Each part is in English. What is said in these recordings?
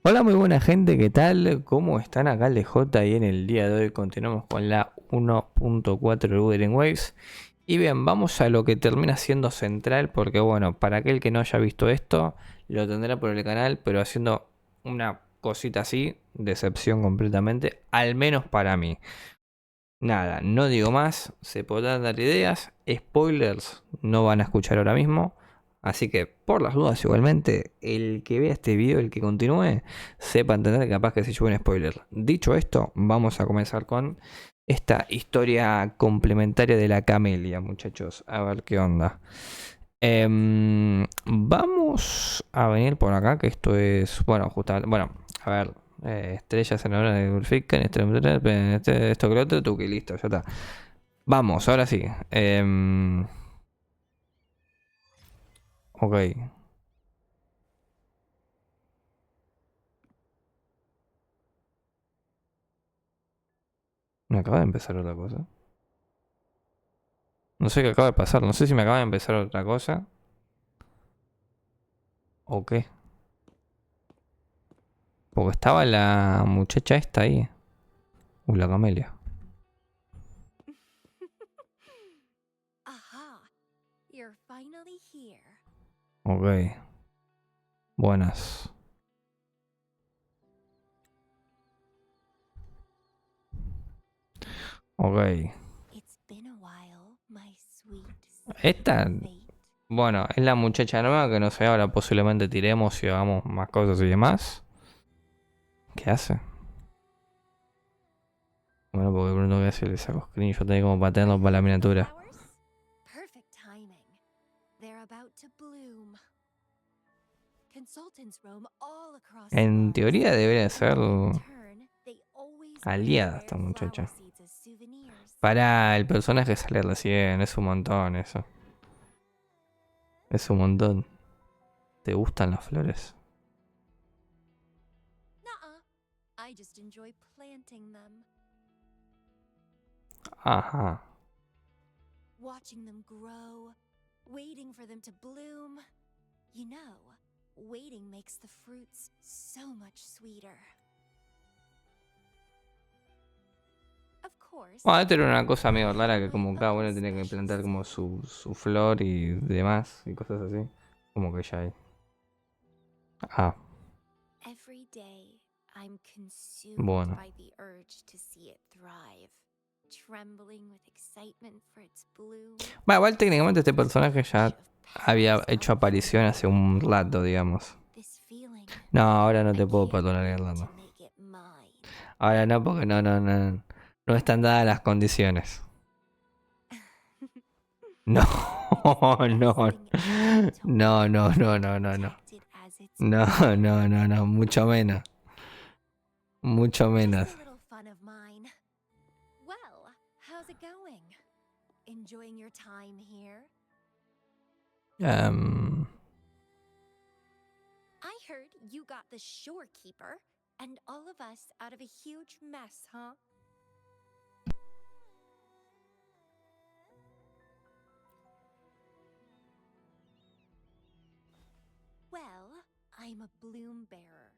Hola, muy buena gente, ¿qué tal? ¿Cómo están acá el DJ? Y en el día de hoy continuamos con la 1.4 de Wuthering Waves. Y bien, vamos a lo que termina siendo central, porque bueno, para aquel que no haya visto esto, lo tendrá por el canal, pero haciendo una cosita así, decepción completamente, al menos para mí. Nada, no digo más, se podrán dar ideas, spoilers no van a escuchar ahora mismo, así que por las dudas igualmente, el que vea este video, el que continúe, sepa entender que capaz que se lleve un spoiler. Dicho esto, vamos a comenzar con esta historia complementaria de la Camellya, muchachos, a ver qué onda. Vamos a venir por acá, que esto es, bueno, justamente, bueno, a ver, estrellas en la hora de Bifurcan, esto que lo otro, tú que listo, ya está. Vamos, ahora sí. Ok. Me acaba de empezar otra cosa. No sé qué acaba de pasar, no sé si me acaba de empezar otra cosa o qué. Porque estaba la muchacha esta ahí. La Camellya. Aha, you're finally here. Ok. Buenas. Ok. It's been a while, my sweet, Esta, sweet fate. bueno, es la muchacha nueva que no sé, ahora posiblemente tiremos y hagamos más cosas y demás. ¿Qué hace? Bueno, porque pronto voy a hacer le saco screenshot ahí como para tenerlo para la miniatura. Flowers? Perfect timing. They're about to bloom. Consultants roam all across En Mars. teoría debería ser In return, they always bring aliada esta rare flower muchacha. seeds as souvenirs. Para el personaje sale recién, es un montón eso. Es un montón. ¿Te gustan las flores? Nuh-uh. I just enjoy planting them. Ajá. Watching them grow, waiting for them to bloom. You know, waiting makes the fruits so much sweeter. Of course, Bueno, esto era una cosa medio rara que my como cada own uno tiene que special plantar como seed. su flor y demás y cosas así. Como que ya hay. Ah, Every day, I'm consumed bueno. by the urge to see it thrive, trembling with excitement for its bloom. Bueno, igual técnicamente este This personaje rush ya of había petals hecho aparición hace unfolding. un rato, digamos. This feeling, No, ahora no I te puedo can't perdonar el wait rato. to make it mine. Ahora no, porque no. No están dadas las condiciones. No, It's the no. best thing ever to No, hold no, it no, and no, no, no. protect it as its No, own. no. Mucho menos. Mucho Just menos. a little fun of mine. Well, how's it going? Enjoying your time here? Em, I heard you got the shorekeeper and all of us out of a huge mess, huh? Well, I'm a bloom bearer.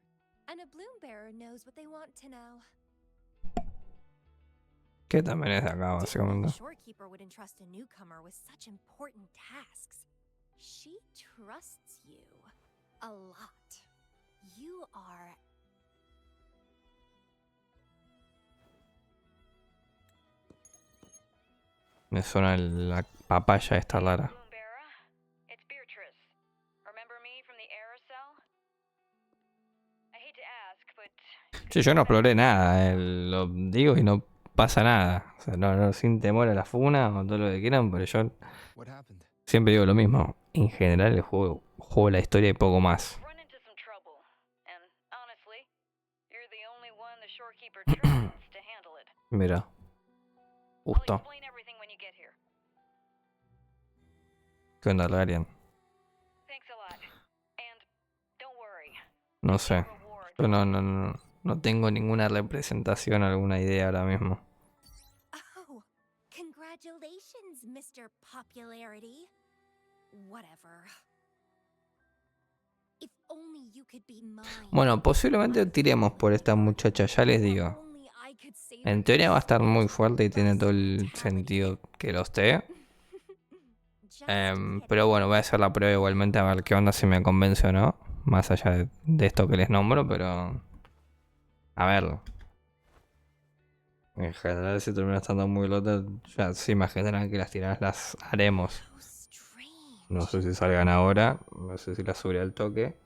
And a bloom bearer knows what they want to know. que también es de acá, Didn't know the básicamente. shorekeeper would entrust a newcomer with such important tasks. She trusts you a lot. You are. Me suena la papaya esta rara. Sí, yo no exploré nada, lo digo y no pasa nada. O sea, no, sin temor a la funa o todo lo que quieran, pero yo What happened? siempre digo lo mismo. En general el juego la historia y poco más. Mira, justo. ¿Qué onda, Larian? No sé. Yo no tengo ninguna representación, alguna idea ahora mismo. Oh, congratulations, Mr. Popularity. Whatever. If only you could be mine. Bueno, posiblemente tiremos por esta muchacha, ya les digo. Only I could save En her teoría va a estar muy strange, fuerte y tiene todo el lusty sentido brutality. que lo esté. Just kidding. Pero bueno, voy a hacer la prueba igualmente a ver qué onda, si me convence o no. Más allá de esto que les nombro, pero... A ver. En general, si termina estando muy lota, ya se imaginarán que las tiradas las haremos. How strange. No sé si salgan ahora, no sé si las subiré al toque.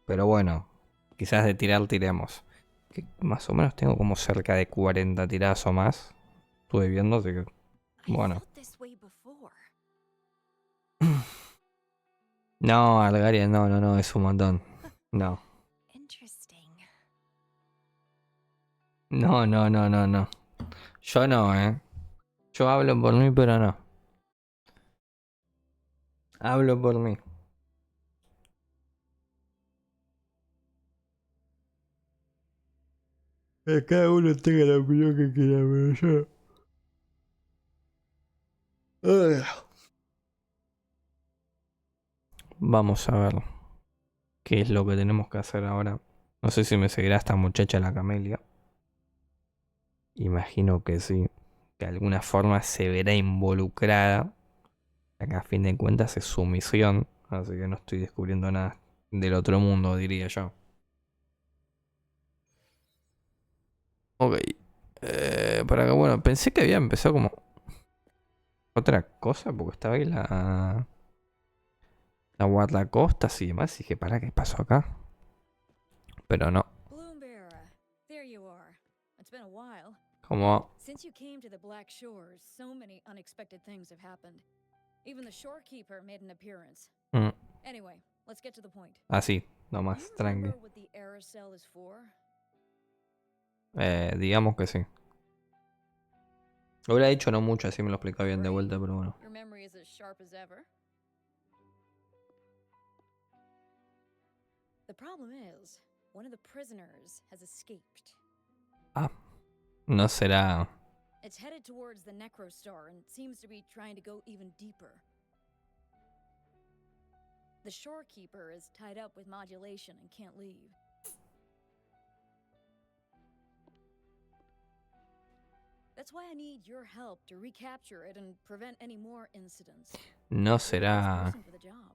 Pero bueno, quizás de tirar tiremos. Que más o menos tengo como cerca de 40 tiradas o más. Estuve viendo, así que... I Bueno. felt this way before. No, Algaria, no, es un montón. No. Interesting. No. Yo no. Yo hablo por mí, pero no. Hablo por mí. Que cada uno tenga la opinión que quiera, pero yo... Ugh. Vamos a ver qué es lo que tenemos que hacer ahora. No sé si me seguirá esta muchacha la Camellya. Imagino que sí. Que de alguna forma se verá involucrada. Que a fin de cuentas es su misión. Así que no estoy descubriendo nada del otro mundo, diría yo. Ok. Para que bueno, pensé que había empezado como otra cosa. Porque estaba ahí la guardacostas y demás. Y dije, ¿para qué pasó acá? Pero no. Bloombearer, there you are. It's been a while. Como... Since you came to the Black Shores, so many unexpected things have happened. Even the shorekeeper made an appearance. Mm, Anyway, let's get to the point. así, Do nomás, you tranqui. remember what the aerosol is for? Digamos que sí. Lo hubiera dicho no mucho, así me lo explicaba bien de vuelta, pero bueno. Your memory is as sharp as ever. The problem is, one of the prisoners has escaped. Ah, no será... It's headed towards the Necrostar and seems to be trying to go even deeper. The shorekeeper is tied up with modulation and can't leave. That's why I need your help to recapture it and prevent any more incidents. No You're the best será... person for the job.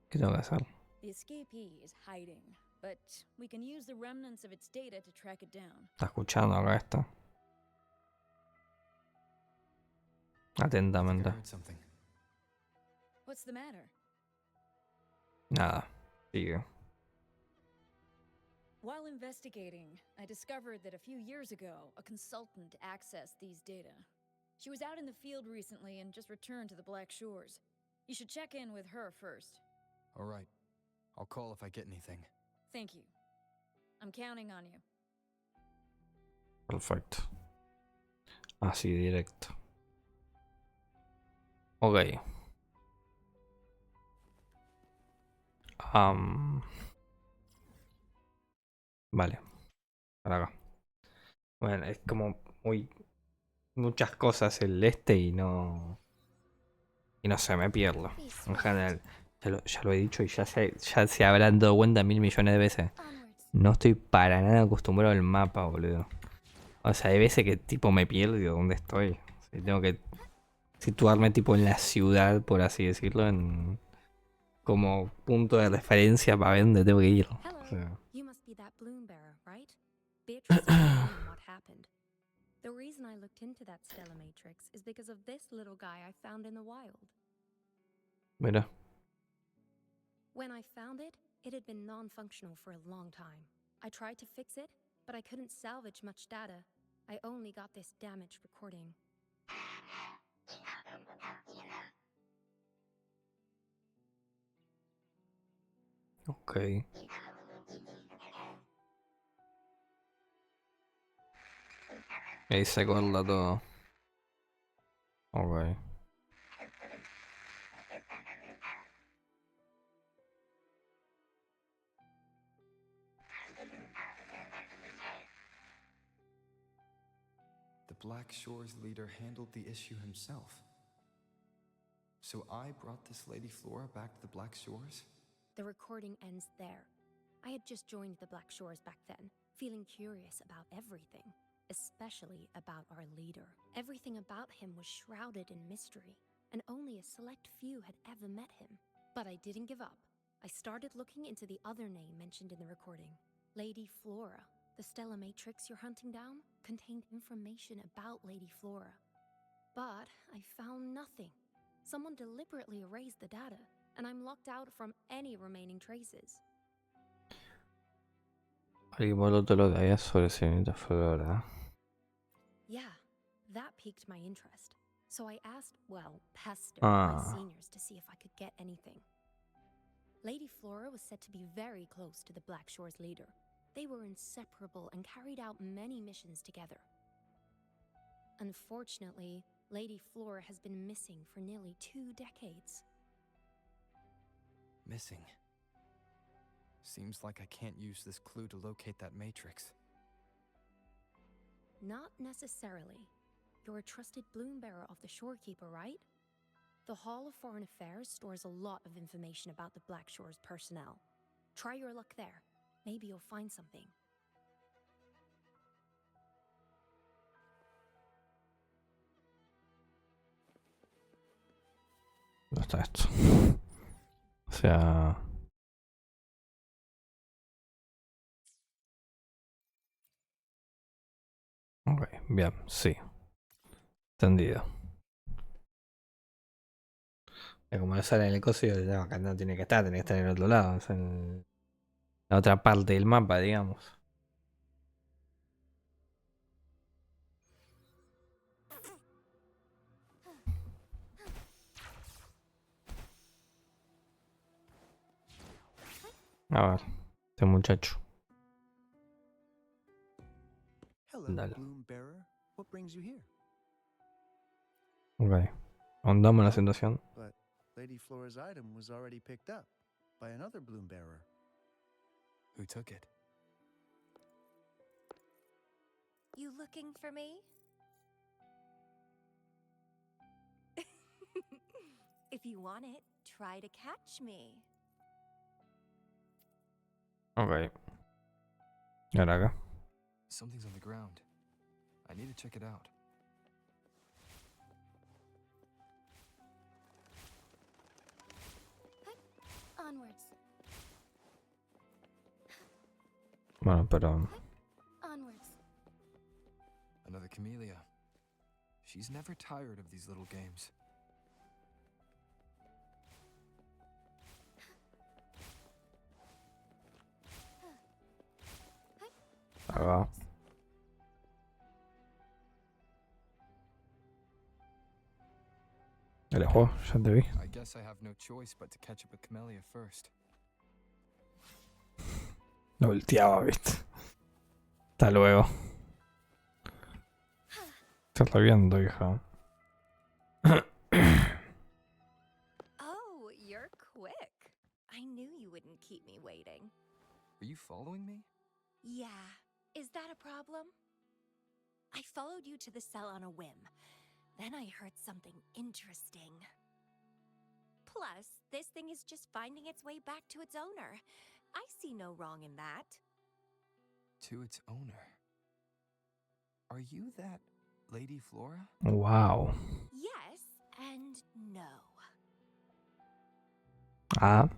¿Qué tengo que hacer? The escapee is hiding, but we can use the remnants of its data to track it down. Está escuchando acá esto. Atentamente. I heard something. What's the matter? Nada. Sigue. While investigating, I discovered that a few years ago, a consultant accessed these data. She was out in the field recently and just returned to the Black Shores. You should check in with her first. All right. I'll call if I get anything. Thank you. I'm counting on you. Perfecto. Así directo. Ok. Vale. Para acá. Bueno, es como muy... Muchas cosas el este y no... Y no sé, me pierdo. En general. Ya lo he dicho y ya se habrán dado cuenta 1000 millones de veces. Onwards. No estoy para nada acostumbrado al mapa, boludo. O sea, hay veces que tipo me pierdo y digo, ¿dónde estoy? O sea, tengo que situarme tipo en la ciudad, por así decirlo, en como punto de referencia para ver dónde tengo que ir. Hello. O sea, You must be that bloom bearer, right? Beatrice told me what happened. The reason I looked into that Stella Matrix is because of this little guy I found in the wild. mira. When I found it, it had been non-functional for a long time. I tried to fix it, but I couldn't salvage much data. I only got this damaged recording. Ok. Ahí se corta todo. Ok. The Black Shores leader handled the issue himself. So I brought this Lady Flora back to the Black Shores? The recording ends there. I had just joined the Black Shores back then, feeling curious about everything, especially about our leader. Everything about him was shrouded in mystery, and only a select few had ever met him. But I didn't give up. I started looking into the other name mentioned in the recording, Lady Flora. The Stella Matrix you're hunting down contained information about Lady Flora. But I found nothing. Someone deliberately erased the data, and I'm locked out from any remaining traces. Alguien voló todo lo que había sobre señorita Flora. Yeah, that piqued my interest. So I asked, pestered my seniors to see if I could get anything. Lady Flora was said to be very close to the Black Shores leader. They were inseparable and carried out many missions together. Unfortunately, Lady Flora has been missing for nearly 2 decades. Missing. Seems like I can't use this clue to locate that matrix. Not necessarily. You're a trusted bloom bearer of the Shorekeeper, right? The Hall of Foreign Affairs stores a lot of information about the Black Shores personnel. Try your luck there. Maybe you'll find something. ¿Dónde está esto? O sea... Ok, bien, sí. Entendido. Como no sale en el coso, yo, acá no tiene que estar en el otro lado, es en la otra parte del mapa, digamos. A ver, este muchacho. Hello, Dale. Bloom Bearer. What brings you here? Ok. Ahondamos en la situación. But Lady Flora's item was already picked up by another Bloom Bearer. Who took it? You looking for me? If you want it, try to catch me. Ok. Y ahora acá. Something's on the ground. I need to check it out. Onwards. Bueno, pero... Onwards. Another Camellya. She's never tired of these little games. Ahí va. Alejo, ya te vi. I guess I have no choice but to catch up with Camellya first. Lo volteaba, viste. Hasta luego. Está reviendo, hija. Oh, you're quick. I knew you wouldn't keep me waiting. Are you following me? Yeah. Is that a problem? I followed you to the cell on a whim. Then I heard something interesting. Plus, this thing is just finding its way back to its owner. I see no wrong in that. To its owner. Are you that Lady Flora? Wow. Yes and no. Ah.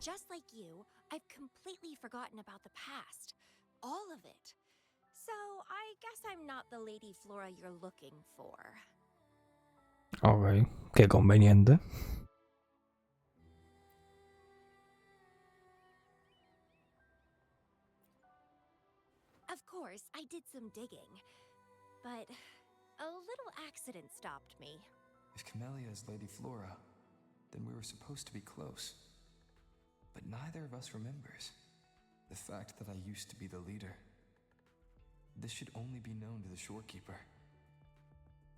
Just like you, I've completely forgotten about the past. All of it. So, I guess I'm not the Lady Flora you're looking for. Ok. Qué conveniente. Of course, I did some digging. But a little accident stopped me. If Camellya is Lady Flora, then we were supposed to be close. But neither of us remembers the fact that I used to be the leader. This should only be known to the Shorekeeper.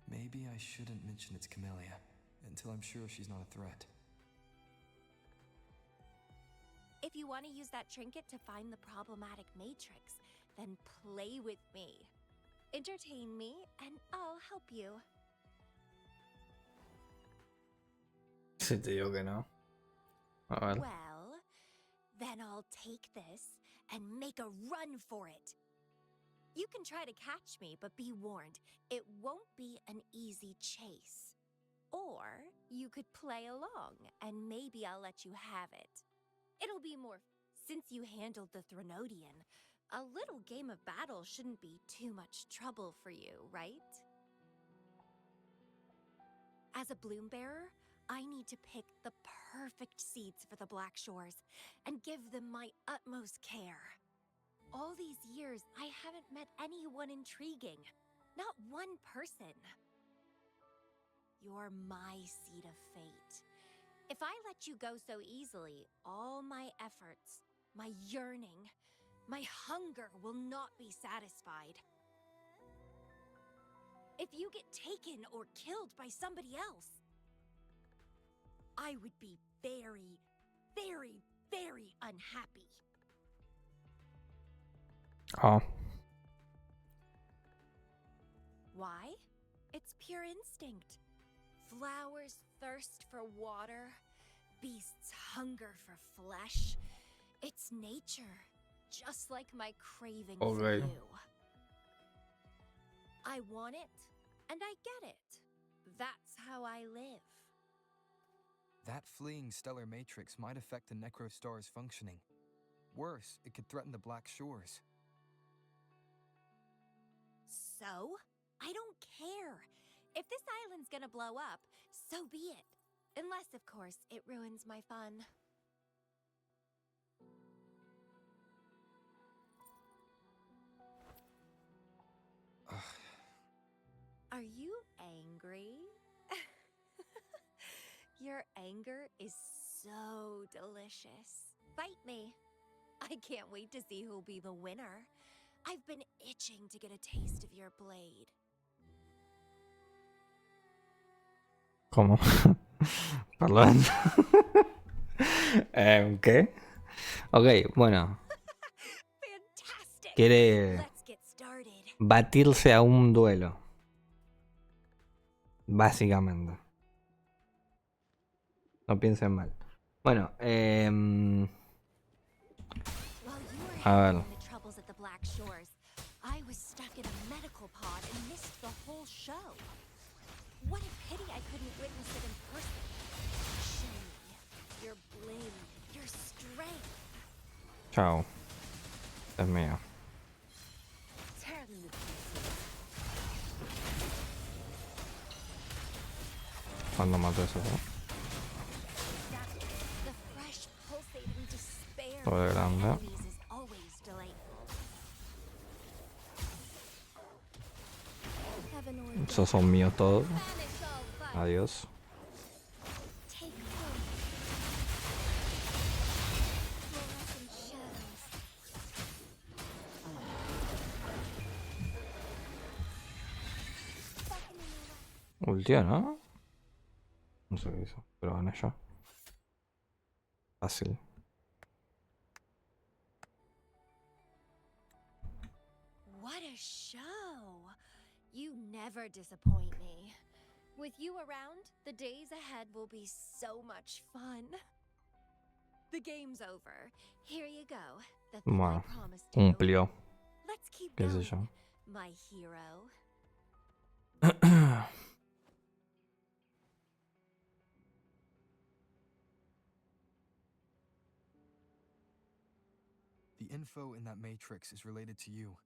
Maybe I shouldn't mention it's Camellya until I'm sure she's not a threat. If you want to use that trinket to find the problematic matrix, then play with me. Entertain me, and I'll help you. Si te digo que no. A ver. Well, Then I'll take this and make a run for it. You can try to catch me, but be warned, it won't be an easy chase. Or you could play along, and maybe I'll let you have it. It'll be more since you handled the Thronodian. A little game of battle shouldn't be too much trouble for you, right? As a bloom bearer, I need to pick the perfect seeds for the Black Shores and give them my utmost care. All these years, I haven't met anyone intriguing. Not one person. You're my seed of fate. If I let you go so easily, all my efforts, my yearning, my hunger will not be satisfied. If you get taken or killed by somebody else, I would be very, very, very unhappy. Oh. Why? It's pure instinct. Flowers thirst for water. Beasts hunger for flesh. It's nature, just like my craving for Okay. you. I want it, and I get it. That's how I live. That fleeing stellar matrix might affect the Necrostar's functioning. Worse, it could threaten the Black Shores. So? I don't care. If this island's gonna blow up, so be it. Unless, of course, it ruins my fun. Are you angry? Your anger is so delicious. Fight me. I can't wait to see who'll be the winner. I've been itching to get a taste of your blade. ¿Cómo? Perdón. ¿Qué? Ok, bueno. Fantastic. Quiere Let's get started. batirse a un duelo. Básicamente. No piensen mal. Bueno, While you were A ver. handling the troubles at the Black Shores, I was stuck in a medical pod and missed the whole show. What a pity I couldn't witness it in person. Show me your blade, your strength. chao. Es mío. Tear them to pieces. Cuando mato eso, ¿no? The fresh, pulsating despair Todo of grande. enemies is always delightful. Heaven ordained. Esos son míos todos. Banish all vice. Adiós. Take hope. Fluorescent shadows. Beckoning away. Ultió, ¿no? No sé qué hizo, pero gané yo. Fácil. What a show! You never disappoint me. With you around, the days ahead will be so much fun. The game's over. Here you go. The thing I Bueno, promised you. cumplió. Let's keep ¿Qué sé going, yo? my hero. The info in that matrix is related to you.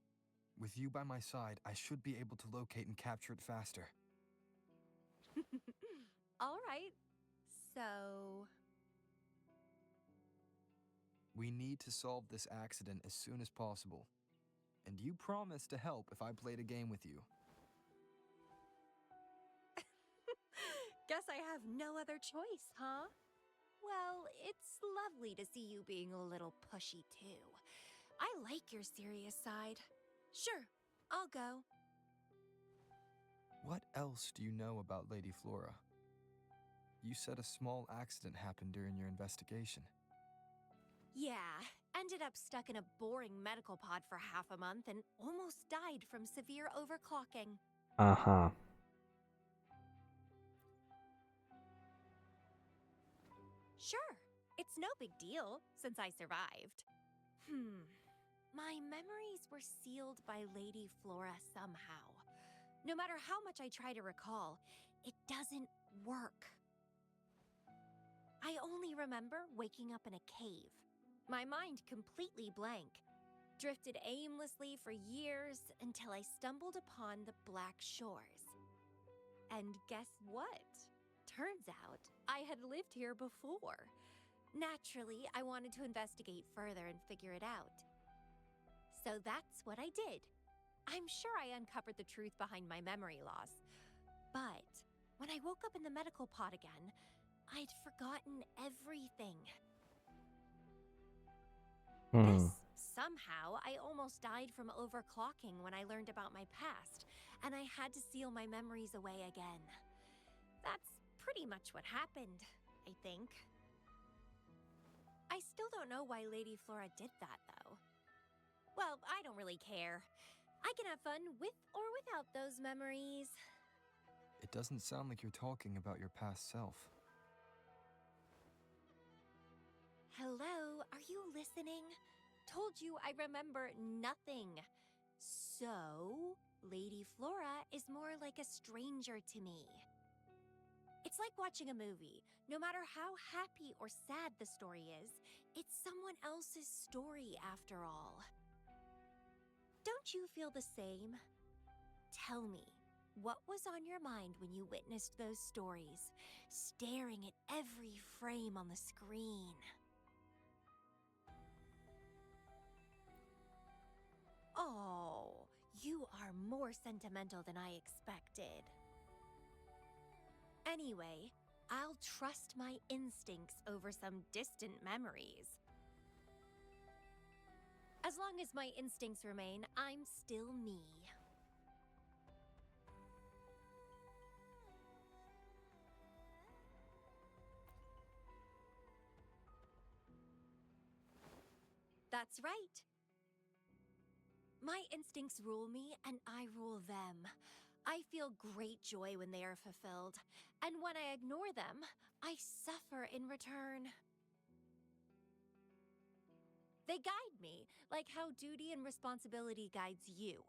With you by my side, I should be able to locate and capture it faster. All right. So, We need to solve this accident as soon as possible. And you promised to help if I played a game with you. guess I have no other choice, huh? Well, it's lovely to see you being a little pushy too. I like your serious side. Sure, I'll go. What else do you know about Lady Flora? You said a small accident happened during your investigation. Yeah, ended up stuck in a boring medical pod for half a month and almost died from severe overclocking. Ajá. Sure, it's It's no big deal, since I survived. My memories were sealed by Lady Flora somehow. No matter how much I try to recall, it doesn't work. I only remember waking up in a cave, my mind completely blank, drifted aimlessly for years until I stumbled upon the Black Shores. And guess what? Turns out I had lived here before. Naturally, I wanted to investigate further and figure it out. So that's what I did. I'm sure I uncovered the truth behind my memory loss. But when I woke up in the medical pod again, I'd forgotten everything. Somehow, I almost died from overclocking when I learned about my past, and I had to seal my memories away again. That's pretty much what happened, I think. I still don't know why Lady Flora did that, though. Well, I don't really care. I can have fun with or without those memories. It doesn't sound like you're talking about your past self. Hello, are you listening? Told you I remember nothing. So, Lady Flora is more like a stranger to me. It's like watching a movie. No matter how happy or sad the story is, it's someone else's story after all. Don't you feel the same? Tell me, what was on your mind when you witnessed those stories, staring at every frame on the screen? Oh, you are more sentimental than I expected. Anyway, I'll trust my instincts over some distant memories. As long as my instincts remain, I'm still me. That's right. My instincts rule me, and I rule them. I feel great joy when they are fulfilled, and when I ignore them, I suffer in return. They guide me, like how duty and responsibility guides you.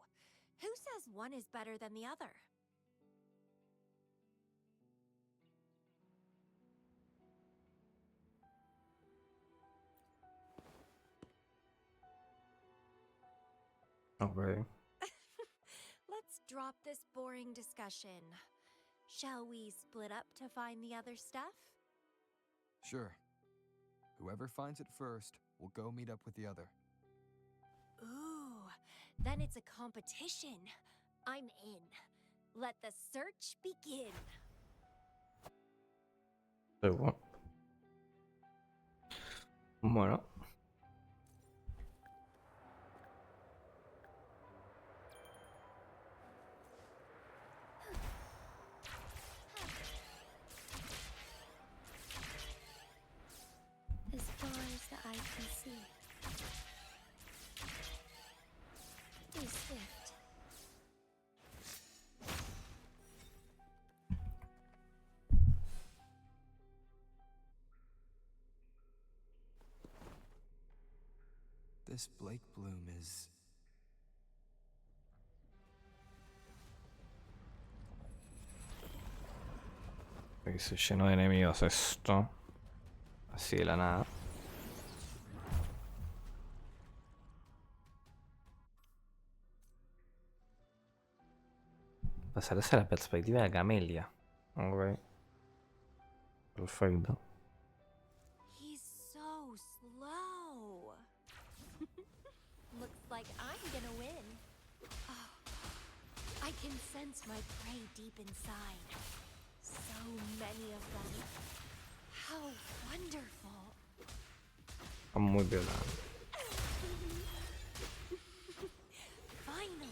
Who says one is better than the other? Okay. Let's drop this boring discussion. Shall we split up to find the other stuff? Sure. Whoever finds it first will go meet up with the other. Ooh, then it's a competition. I'm in. Let the search begin. Bueno. As far as the eye can see. Be swift. This Blake Bloom is... Aquí se llenó de enemigos esto. Así de la nada. Pasarás a la perspectiva de Camellya. Ok. Perfecto. He's so slow. Looks like I'm gonna win. Oh, I can sense my prey deep inside. So many of them. How wonderful. Muy violento. Finally,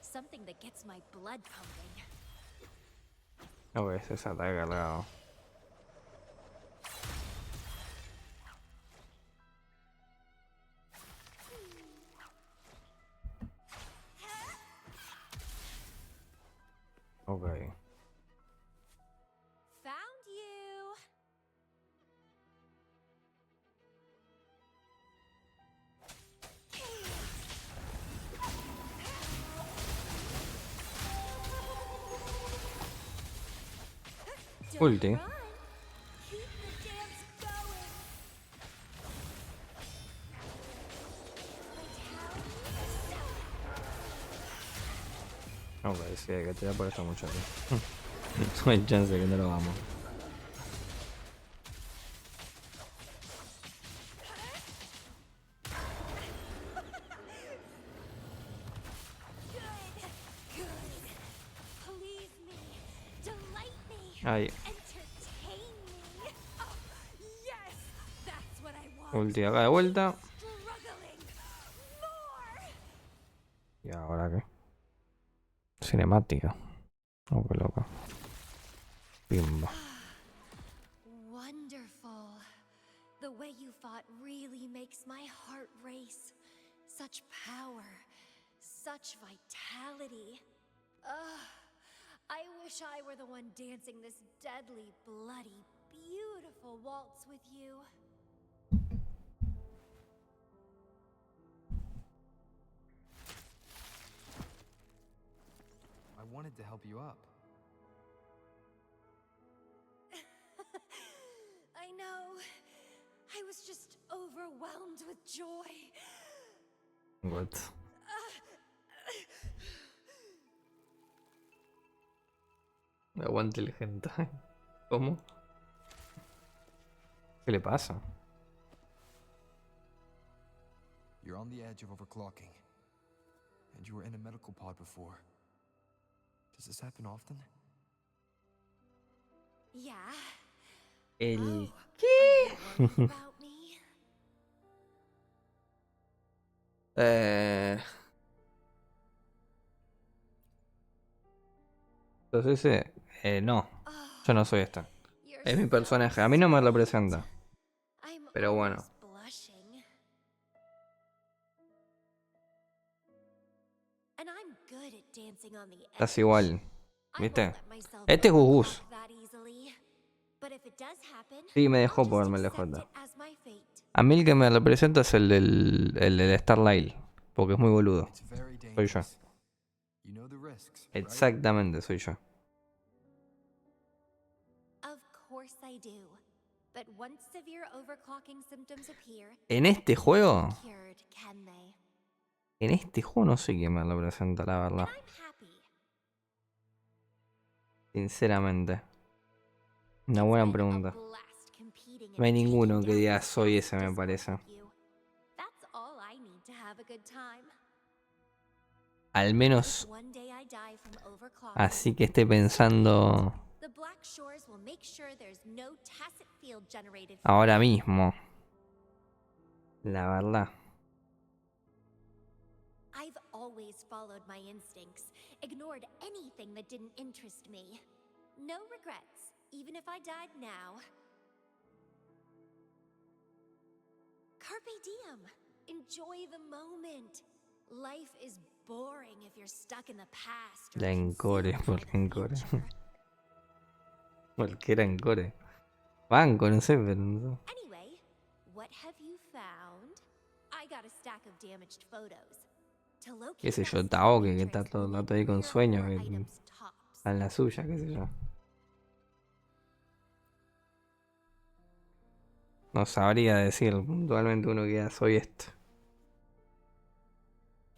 something that gets my blood pumping. Ok, ese es ataque cargado. Ok. Found you. Ulti. Run. Keep the dance going. No, sí, hay que tirar por esta muchacha. No hay chance de que no lo hagamos. Good. Please me. Delight me. Ahí. Entertain me. Oh, yes. That's what I want. Ulti acá de vuelta. Struggling. More. ¿Y ahora qué? Cinemática. Oh, qué loca. Pimba. Wonderful. The way you fought really makes my heart race. Such power. Such vitality. I wish I were the one dancing this deadly, bloody, beautiful waltz with you. I wanted to help you up. I know. I was just overwhelmed with joy. What? Aguante el hentai. ¿Cómo? ¿Qué le pasa? You're on the edge of overclocking. And you were in a medical pod before. Does this happen often? Yeah. El... Are you worried about me? Entonces, no. Oh, Yo no soy esta. you're Es mi so personaje. A mí no me sweet. representa. I'm Pero bueno. almost blushing. And I'm good at dancing on the edge. Estás igual. I won't ¿Viste? let myself Este es Gugus. overclock that easily. But if it does happen, Sí, me I'll dejó just por el accept ElDejota. it as my fate. A mí el que me representa es el del Starlight. Porque es muy boludo. It's very Soy yo. dangerous. You know the risks, right? Exactamente, soy yo. Of course I do. But once severe overclocking symptoms appear, En este juego, cured, can they? en este juego no sé quién me representa, la And verdad. I'm happy. Sinceramente. Una It's buena been a pregunta. blast competing No hay and ninguno taking que down diga this soy fast ese, me Discord parece. with you. That's all I need to have a good time. Al If menos one day I die from overclocking, así que esté pensando the Black Shores will make sure there's no tacit field generated for ahora me. mismo. La verdad. I've always followed my instincts, ignored anything that didn't interest me. No regrets, even if I died now. Carpe diem. Enjoy the moment. Life is boring if you're stuck in the past or La Encore, consumed by ¿por qué the Encore? future. Porque era Encore. Banco, no sé, pero no sé. Anyway, what have you found? I got a stack of damaged photos. To locate Qué sé that yo, secret Taoque, que matrix, está todo we'll el need rato ahí con 3 or sueños, 4 que items tops. está en la suya, qué sé yo. No sabría decir puntualmente uno que ya soy este.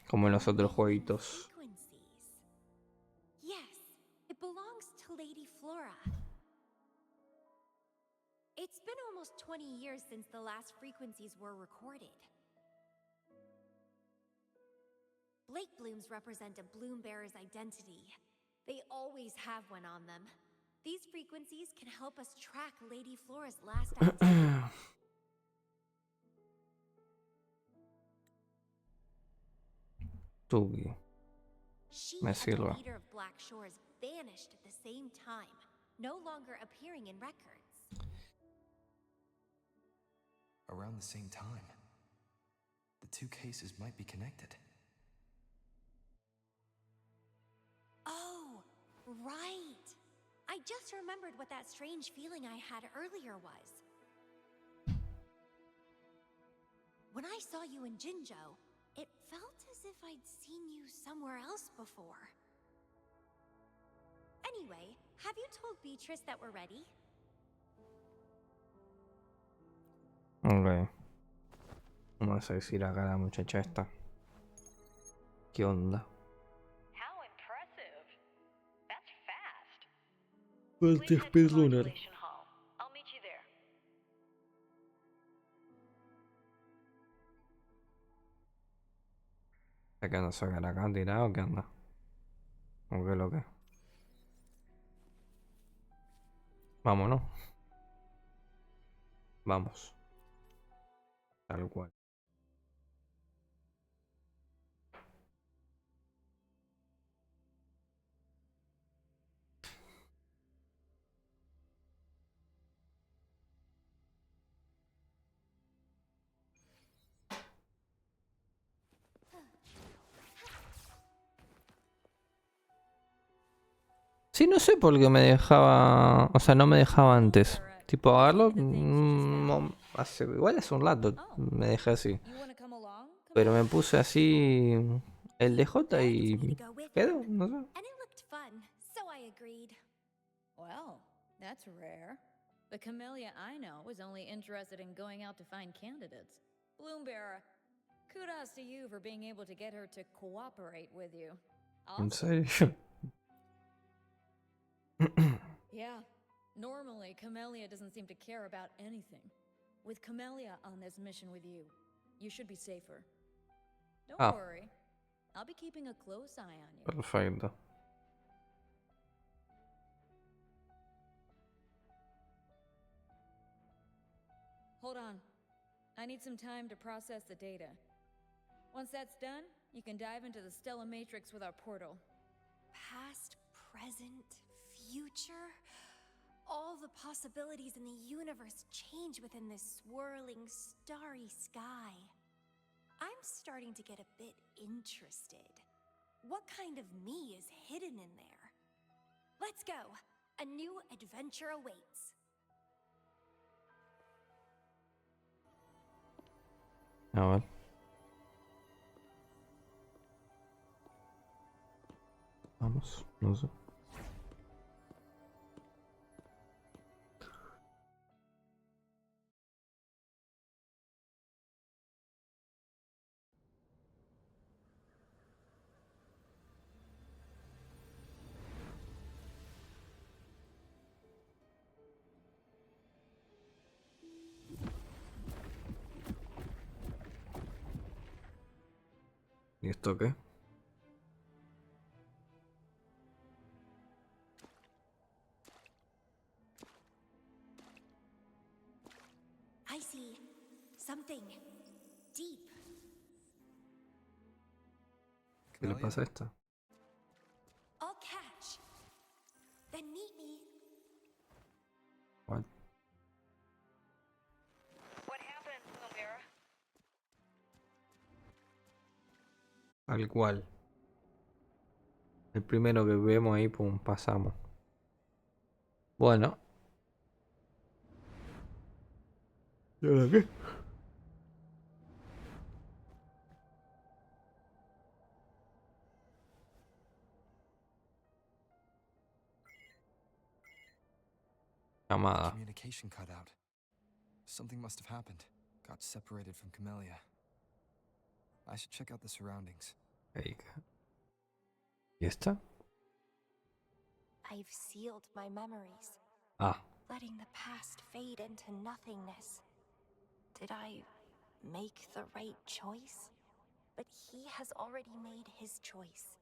Como en los otros Unknown jueguitos. frequencies. Yes, it belongs to Lady Flora. It's been almost 20 years since the last frequencies were recorded. Blake blooms represent a bloom bearer's identity. They always have one on them. These frequencies can help us track Lady Flora's last activity. Tuki. She Me and the sirve. leader of Black Shores vanished at the same time, no longer appearing in records. Around the same time. The two cases might be connected. Oh, right. I just remembered what that strange feeling I had earlier was. When I saw you in Jinzhou, it felt as if I'd seen you somewhere else before. Anyway, Have you told Beatrice that we're ready? Ok. Vamos a decir acá a la muchacha esta. ¿Qué onda? How impressive. That's fast. Pues Please head to the speedrunner. modulation hall. I'll meet you there. ¿Qué anda a sacar acá tirado o qué anda? ¿O qué es lo que? Vámonos. Vamos. Tal cual. Sí, no sé por qué me dejaba. O sea, no me dejaba antes. Tipo, agarrarlo. Igual hace un rato me dejé así. You want to come along? Pero me puse así. El DJ Begged me y. to go with Quedó, him, no sé. and it looked fun, so I agreed. Well, that's rare. The Camellya I know is only interested in going out to find candidates. Bloombearer, kudos to you for being able to get her to cooperate with you. En Awesome. serio. Yeah. Normally, Camellya doesn't seem to care about anything. With Camellya on this mission with you, you should be safer. Don't Ah. worry. I'll be keeping a close eye on you. Perfecto. Hold on. I need some time to process the data. Once that's done, you can dive into the Stella Matrix with our portal. Past, present, future. All the possibilities in the universe change within this swirling, starry sky. I'm starting to get a bit interested. What kind of me is hidden in there? Let's go. A new adventure awaits. A ver. Vamos, no sé. ¿Y esto qué? I see something deep. ¿Qué le Camellya, pasa a esta? I'll catch. Then meet me. What? What happened, Bloombearer? Tal cual. El primero que vemos ahí, pum, pasamos. Bueno. ¿Y ahora qué? Llamada. Communication cut out. Something must have happened. Got separated from Camellya. I should check out the surroundings. Ahí. ¿Y esta? I've sealed my memories, Ah. letting the past fade into nothingness. Did I make the right choice? But he has already made his choice.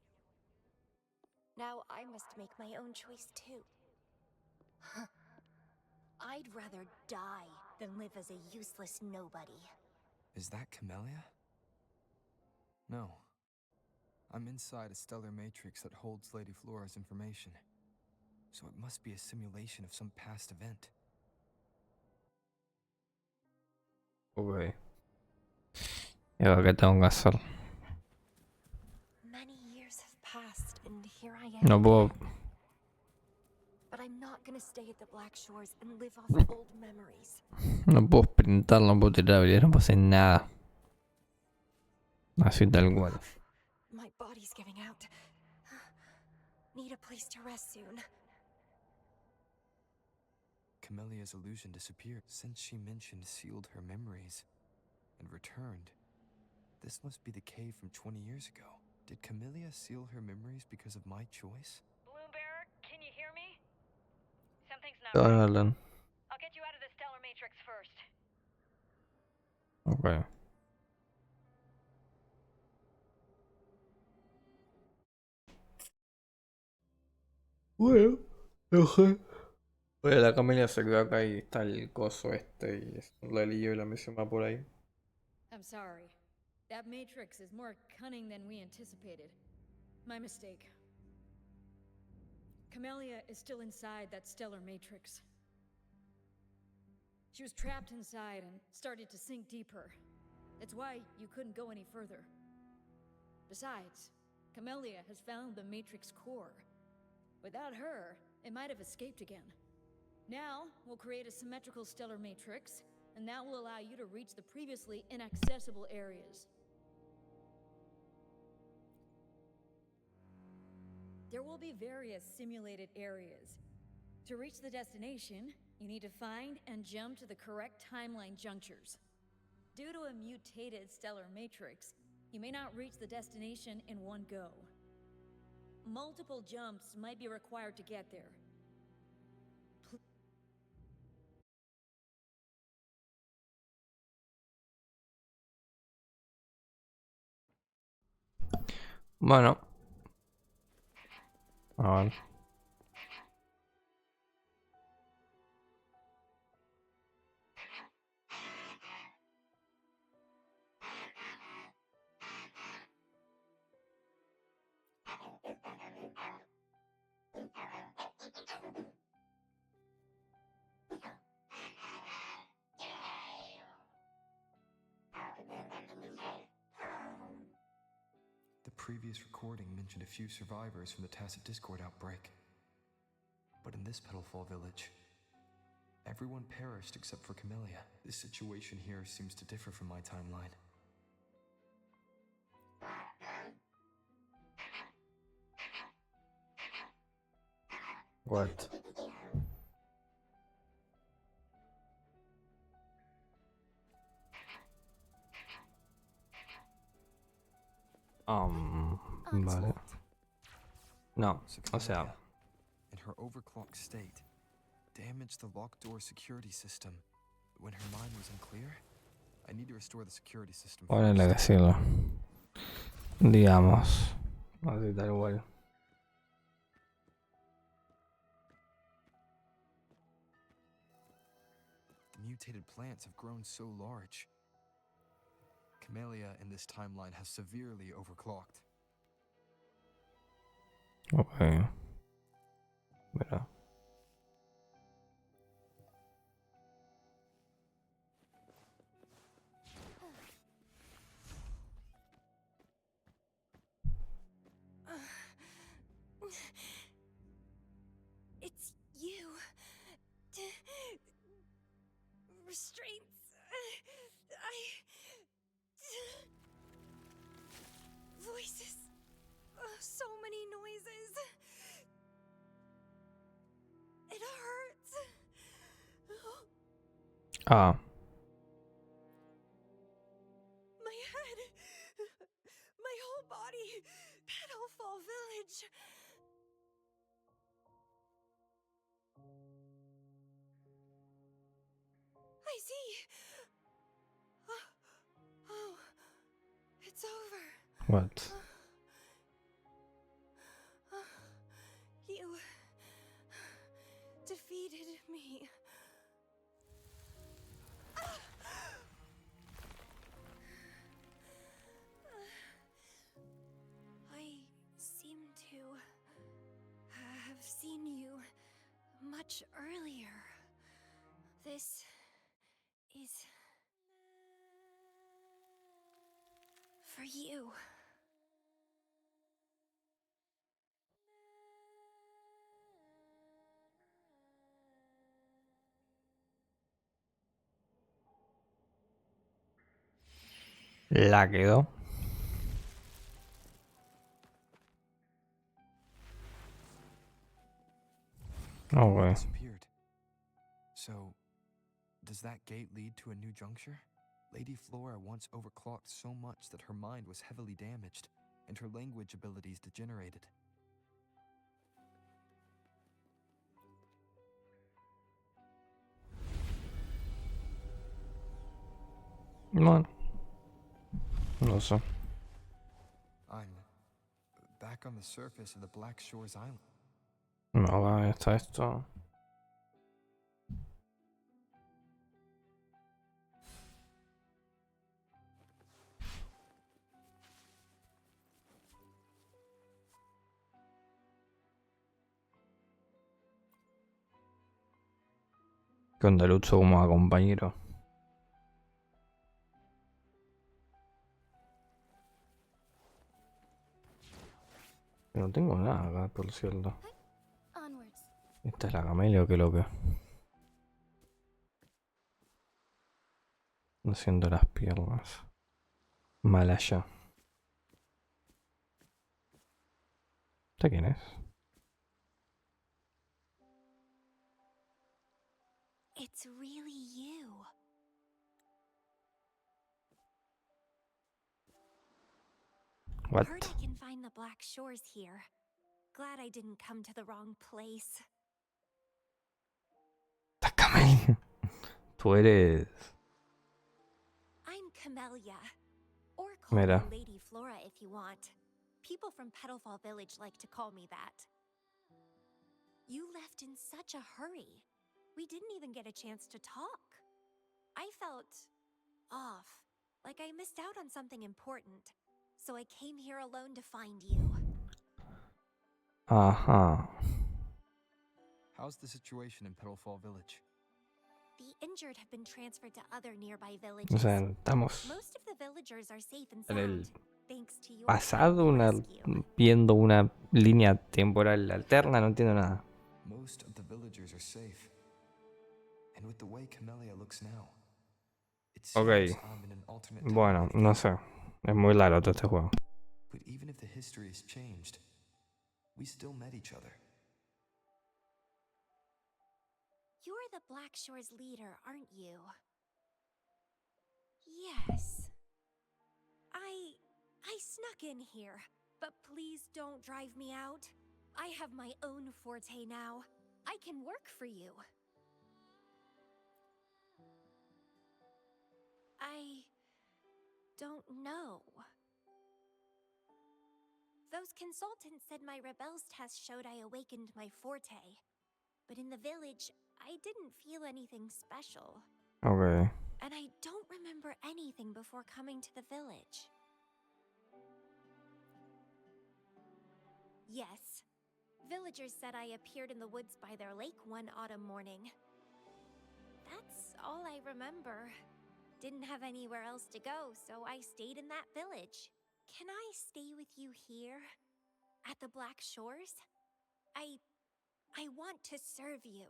Now I must make my own choice too. I'd rather die than live as a useless nobody. Is that Camellya? No. I'm inside a stellar matrix that holds Lady Flora's information. So it must be a simulation of some past event. Ok. ¿Y ahora qué tengo que hacer? Many years have passed and here I am. No puedo. But I'm not gonna stay at the Black Shores and live off old memories. No puedo sprintar, no puedo tirar habilidades, no puedo hacer nada. Así tal cual. My body's giving out. Need a place to rest soon. Camellya's illusion disappeared. Since she mentioned sealed her memories and returned, this must be the cave from 20 years ago. Did Camellya seal her memories because of my choice? Bloombearer, can you hear me? Something's not Todo en right. orden. I'll get you out of the stellar matrix first. Ok. Bueno, no sé. Oye, la Camellya se quedó acá y está el coso este y la lío y la misión va por ahí. I'm sorry. That matrix is more cunning than we anticipated. My mistake. Camellya is still inside that stellar matrix. She was trapped inside and started to sink deeper. That's why you couldn't go any further. Besides, Camellya has found the matrix core. Without her, it might have escaped again. Now, we'll create a symmetrical stellar matrix, and that will allow you to reach the previously inaccessible areas. There will be various simulated areas. To reach the destination, you need to find and jump to the correct timeline junctures. Due to a mutated stellar matrix, you may not reach the destination in one go. Multiple jumps might be required to get there. Bueno. A ver. The previous recording mentioned a few survivors from the Tacit Discord outbreak. But in this Petalfall village, everyone perished except for Camellya. This situation here seems to differ from my timeline. What? Vale. No, So o sea, Camellya, in her overclocked state, damaged the locked door security system. When her mind was unclear, I need to restore the security system ponele a first. decirlo. Digamos. Así tal cual. The mutated plants have grown so large. Camellya in this timeline has severely overclocked. Ok. Mira. It's you. Restraints. Voices. So many noises. It hurts. Ah, My head. My whole body. Petalfall Village. I see. Oh, it's over. what? You defeated me. I seem to have seen you much earlier. This is for you. La quedó. Camellya Ok. disappeared. So, does that gate lead to a new juncture? Lady Flora once overclocked so much that her mind was heavily damaged, and her language abilities degenerated. Bueno, no sé. I'm back on the surface of the Black Shores Island. No, va, está esto. ¿Qué onda, Lucho, como compañero? No tengo nada acá, por cierto. Onwards. ¿Esta es la Camellya o qué lo que? Haciendo las piernas. Camallya. ¿Esta quién es? It's really you. What? Heard I can find the Black Shores here. Glad I didn't come to the wrong place. La Camellya. Tú eres... I'm Camellya. Or call Mira. me Lady Flora if you want. People from Petalfall Village like to call me that. You left in such a hurry. We didn't even get a chance to talk. I felt off, like I missed out on something important. So I came here alone to find you. Ajá. How's the situation in Petalfall Village? The injured have been transferred to other nearby O villages. sea, estamos Most of the villagers are safe and en el sound, thanks to your pasado, timely rescue. viendo una línea temporal alterna, no entiendo nada. Most of the villagers are safe. And with the way Camellya looks now, it Ok. seems I'm in an alternate Bueno, timeline no again. sé. Es muy largo todo este juego. But even if the history has changed, we still met each other. You're the Black Shores leader, aren't you? Yes. I snuck in here, but please don't drive me out. I have my own forte now. I can work for you. I don't know. Those consultants said my rebels test showed I awakened my forte. But in the village, I didn't feel anything special. Ok. And I don't remember anything before coming to the village. Yes. Villagers said I appeared in the woods by their lake one autumn morning. That's all I remember. Didn't have anywhere else to go, so I stayed in that village. Can I stay with you here? At the Black Shores? I want to serve you.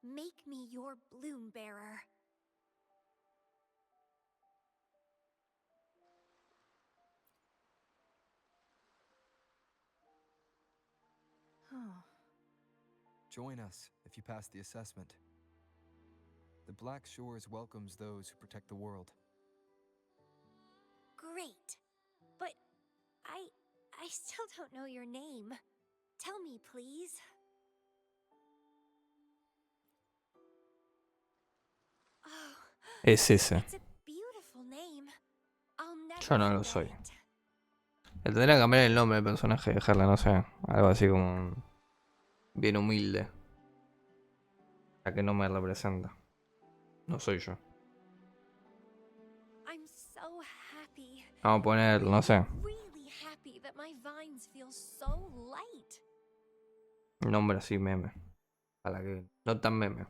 Make me your bloom bearer. Join us if you pass the assessment. The Black Shores welcomes those who protect the world. Great. But I still don't know your name. Tell me, please. Oh, Es ese. it's a beautiful name. I'll never Yo no lo forget soy. it. Le tendría que cambiar el nombre del personaje, dejarla, no sé. Algo así como... bien humilde. Ya que no me representa. No soy yo. I'm so happy. Vamos a poner, no sé. Really happy that my vines feel so light. Nombre así, meme. Para que... no tan meme.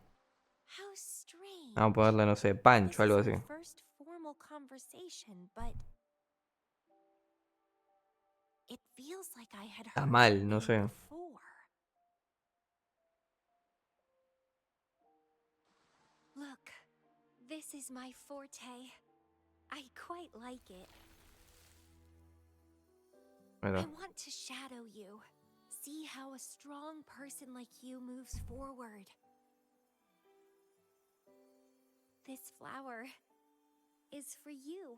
How strange. Vamos a ponerle, no sé, Pancho, This algo is así. our first formal conversation, but it feels like I had Está heard mal, your no name sé. before. Look, this is my forte. I quite like it. Mira. I want to shadow you. See how a strong person like you moves forward. This flower is for you.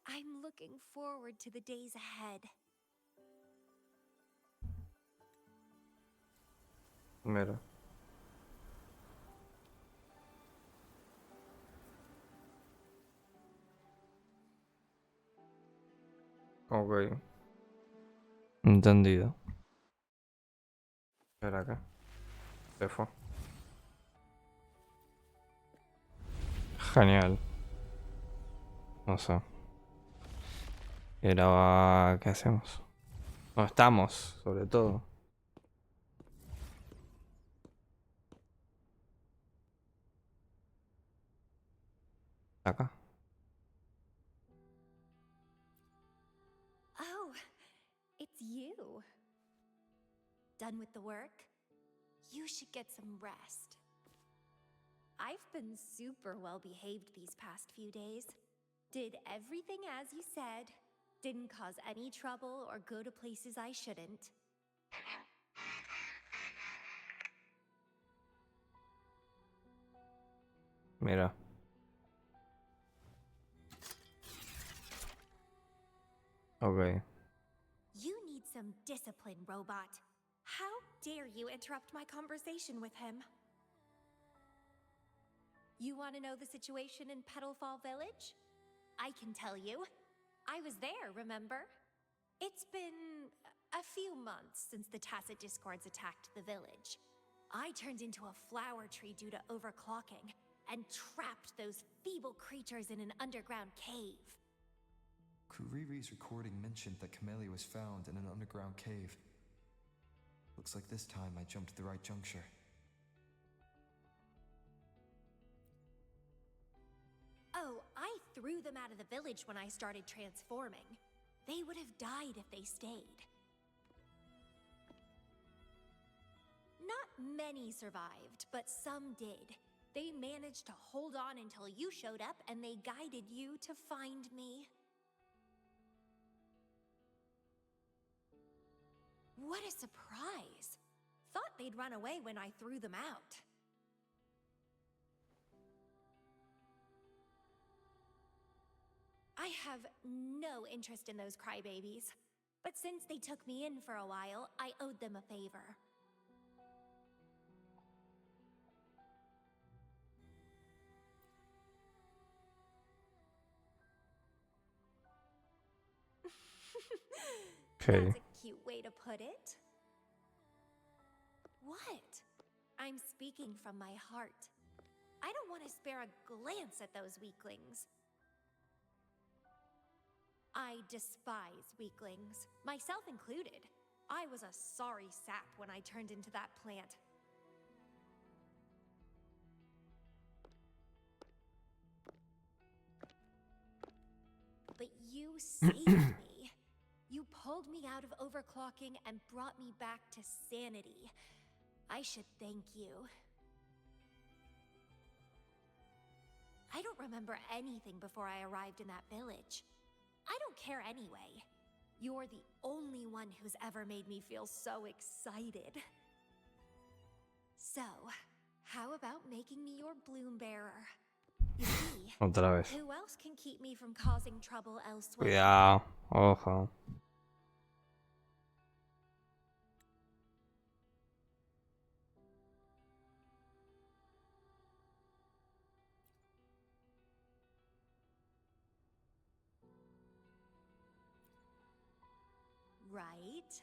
I'm looking forward to the days ahead. Mira. Ok. Entendido. Espera acá. Se fue. Genial. No sé. Y ahora, ¿qué hacemos? No estamos, sobre todo. Acá. Oh, it's you. Done with the work? You should get some rest. I've been super well behaved these past few days. Did everything as you said. Didn't cause any trouble or go to places I shouldn't. Mira. Ok. You need some discipline, robot. How dare you interrupt my conversation with him? You want to know the situation in Petalfall Village? I can tell you. I was there, remember? It's been a few months since the Tacit Discords attacked the village. I turned into a flower tree due to overclocking, and trapped those feeble creatures in an underground cave. Kuriri's recording mentioned that Camellya was found in an underground cave. Looks like this time I jumped at the right juncture. Oh, I threw them out of the village when I started transforming. They would have died if they stayed. Not many survived, but some did. They managed to hold on until you showed up, and they guided you to find me. What a surprise! Thought they'd run away when I threw them out. I have no interest in those crybabies, but since they took me in for a while, I owed them a favor. Okay. That's a cute way to put it. What? I'm speaking from my heart. I don't want to spare a glance at those weaklings. I despise weaklings, myself included. I was a sorry sap when I turned into that plant. But you saved me. You pulled me out of overclocking and brought me back to sanity. I should thank you. I don't remember anything before I arrived in that village. I don't care anyway. You're the only one who's ever made me feel so excited. So, how about making me your bloom bearer? You see, Otra vez. who else can keep me from causing trouble elsewhere? Cuidado. Ojo. Right?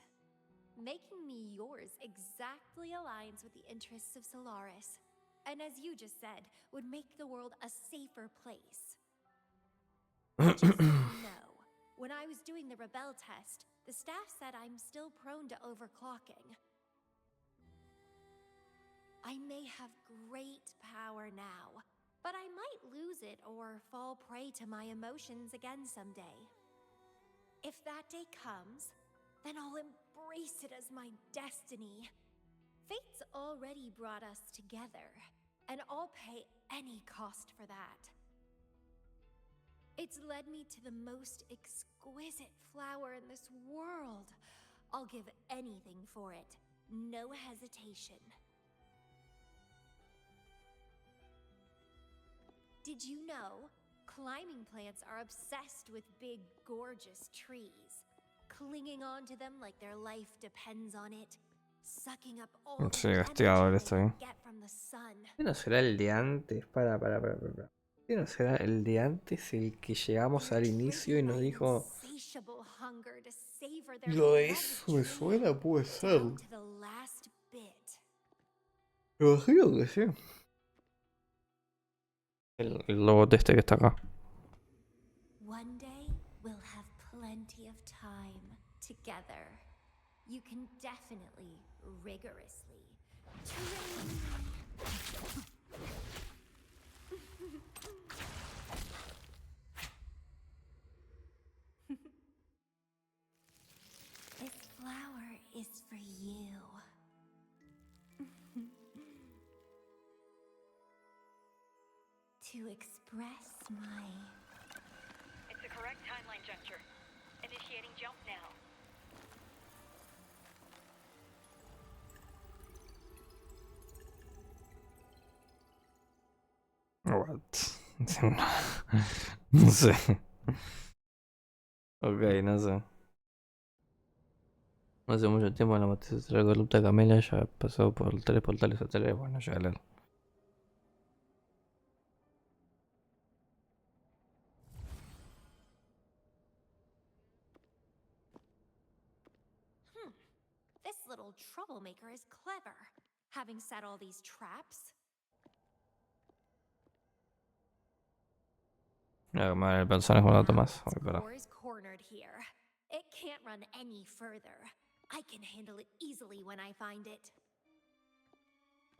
Making me yours exactly aligns with the interests of Solaris. And as you just said, would make the world a safer place. Just so you know, when I was doing the Rebel test, the staff said I'm still prone to overclocking. I may have great power now, but I might lose it or fall prey to my emotions again someday. If that day comes, then I'll embrace it as my destiny. Fate's already brought us together, and I'll pay any cost for that. It's led me to the most exquisite flower in this world. I'll give anything for it, no hesitation. Did you know climbing plants are obsessed with big, gorgeous trees, clinging onto them like their life depends on it, sucking up all Sí, the castigado energy esto they ahí. can get from the sun. ¿Qué no será el de antes? Para. ¿Qué no será el de antes el que llegamos al inicio y nos dijo... Insatiable hunger to savor their Lo de beloved eso me tree suena, puede ser. down to the last bit. Me imagino que sí. El logo de este que está acá. One day we'll have plenty of time together. You can definitely, rigorously train. This flower is for you. To express my... It's the correct timeline juncture. Initiating jump now. What? No sé. Ok, no sé. Hace mucho tiempo la matriz de la corrupta Camellya ya pasó por tres portales a tres. Bueno, ya leer. This little troublemaker is clever, having set all these traps. Mira, me el personaje un rato más. Its Ay, perdón. core is cornered here. It can't run any further. I can handle it easily when I find it.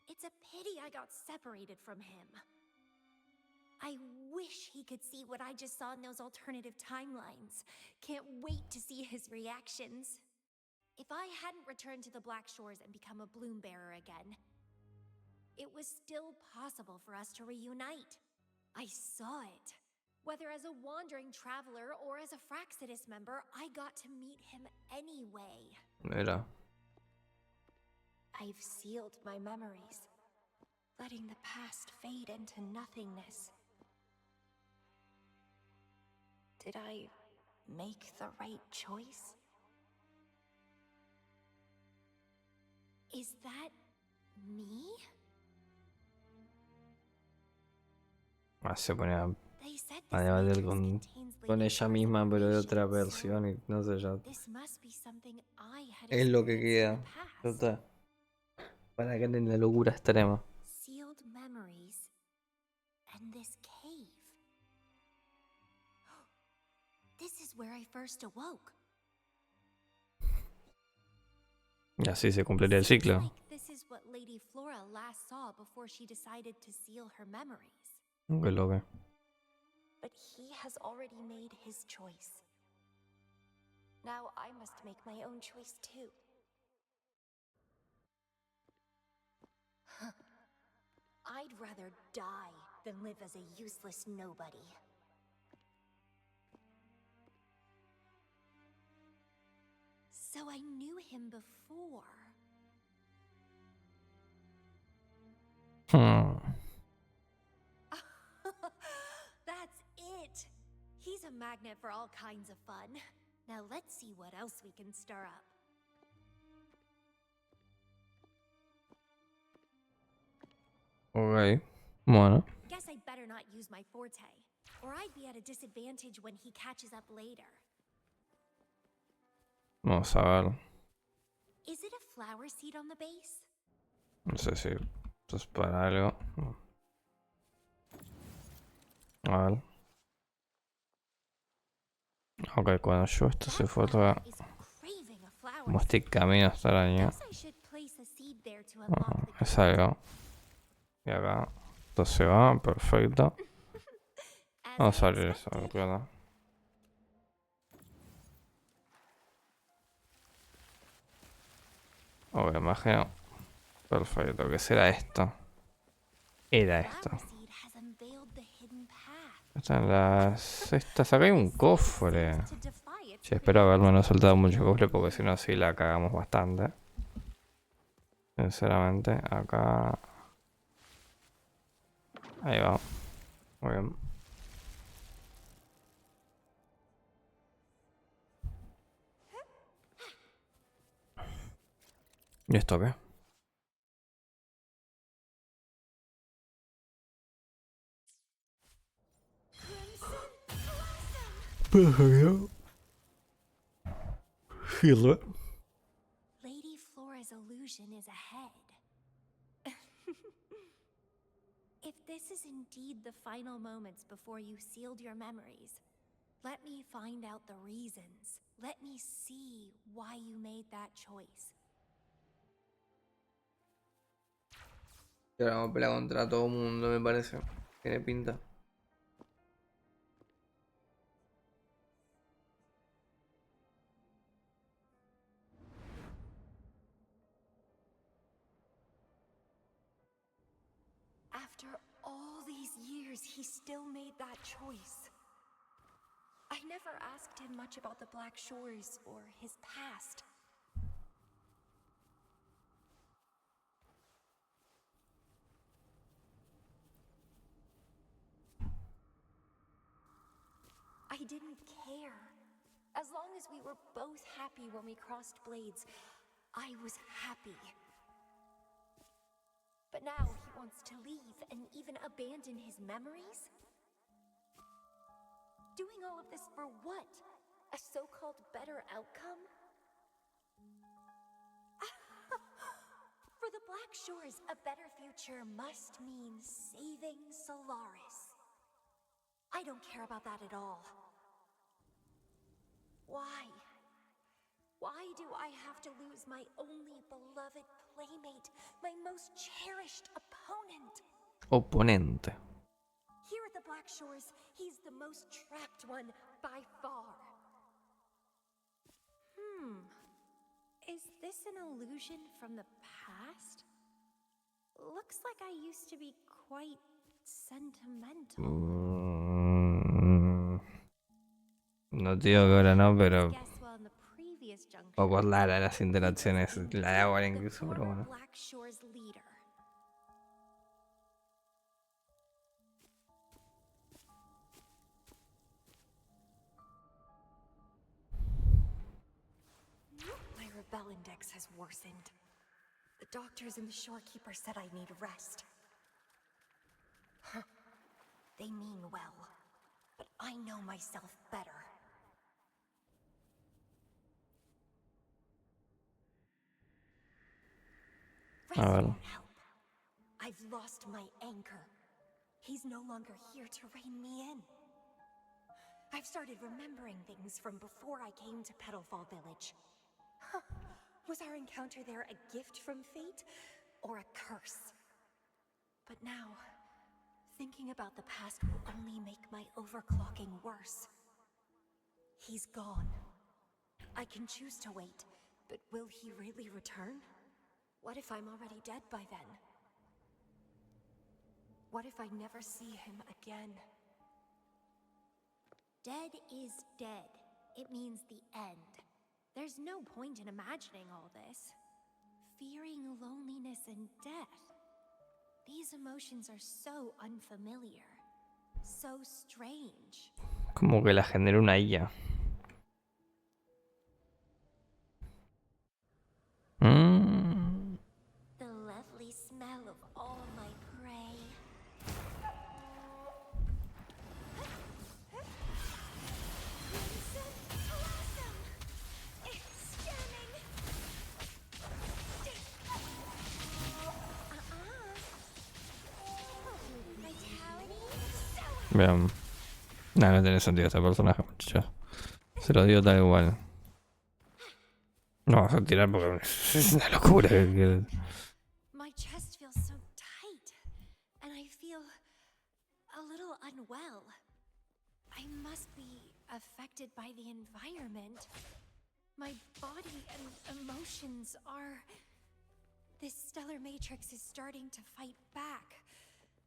It's a pity I got separated from him. I wish he could see what I just saw in those alternative timelines. Can't wait to see his reactions. If I hadn't returned to the Black Shores and become a bloom bearer again, it was still possible for us to reunite. I saw it. Whether as a wandering traveler or as a Fraxidus member, I got to meet him anyway. Mira. I've sealed my memories, letting the past fade into nothingness. Did I make the right choice? Is that me? Se ponía They said a this debatir matrix contains con Lady ella Flora's misma, pero de otra information, so versión. Y no sé, ya this must be something I had es lo que experienced in queda. the past. Total. Para que en la locura extrema. Sealed memories and this cave. This is where I first awoke. Y así se cumpliría el Seems ciclo. like this is what Lady Flora last saw before she decided to seal her memories. Qué loco. But he has already made his choice. Now I must make my own choice too. I'd rather die than live as a useless nobody. So I knew him before. That's it! He's a magnet for all kinds of fun. Now let's see what else we can stir up. Ok. Bueno. Guess I better not use my forte, or I'd be at a disadvantage when he catches up later. Vamos a ver. Is it a flower seed on the base? No sé si esto es para algo. A ver. Ok, cuando yo esto se fue Flower otra. is craving a flower Como este seed. camino extraño. Guess I should place a seed there to unlock the Es gate. algo. Y acá. Esto se va. Perfecto. As Vamos a I abrir eso. expected. Recuerda. Ok, imagino. Perfecto. ¿Qué será esto? Era esto. Flower seed has unveiled the hidden path. Están las. Estas. Acá hay un cofre. Seems to defy its Sí, espero haberme no creators. soltado mucho cofre porque si no, sí la cagamos bastante. Sinceramente, acá. Ahí va. Muy bien. ¿Y esto qué? Sirve. Lady Flora's illusion is ahead. If this is indeed the final moments before you sealed your memories, let me find out the reasons. Let me see why you made that choice. Y ahora vamos a pelear contra todo el mundo, me parece. Tiene pinta. After all these years, he still made that choice. I never asked him much about the Black Shores or his past. I didn't care. As long as we were both happy when we crossed blades, I was happy. But now he wants to leave and even abandon his memories? Doing all of this for what? A so-called better outcome? For the Black Shores, a better future must mean saving Solaris. I don't care about that at all. Why? Why do I have to lose my only beloved playmate, my most cherished opponent? Oponente. Here at the Black Shores, he's the most trapped one by far. Is this an illusion from the past? Looks like I used to be quite sentimental. No te digo que ahora no, pero Guess well in the previous un poco junction. rara las interacciones. He was La de ahora indeed the incluso, pero former bueno. Black Shores leader. My rebel index has worsened. The doctors and the shorekeeper said I need rest. Huh. They mean well, but I know myself better. Rest won't help. I've lost my anchor. He's no longer here to rein me in. I've started remembering things from before I came to Petalfall Village. Huh. Was our encounter there a gift from fate or a curse? But now, thinking about the past will only make my overclocking worse. He's gone. I can choose to wait, but will he really return? What if I'm already dead by then? What if I never see him again? Dead is dead. It means the end. There's no point in imagining all this. Fearing loneliness and death. These emotions are so unfamiliar. So strange. Como que la generó una IA. The lovely smell of all my prey. Crimson Blossom! It's stunning! Vitality so Bien. No, no tiene sentido este personaje, muchachos. Se lo digo tal igual. No vas a tirar porque es una locura. My chest feels so tight, and I feel a little unwell. I must be affected by the environment. My body and emotions are... This stellar matrix is starting to fight back.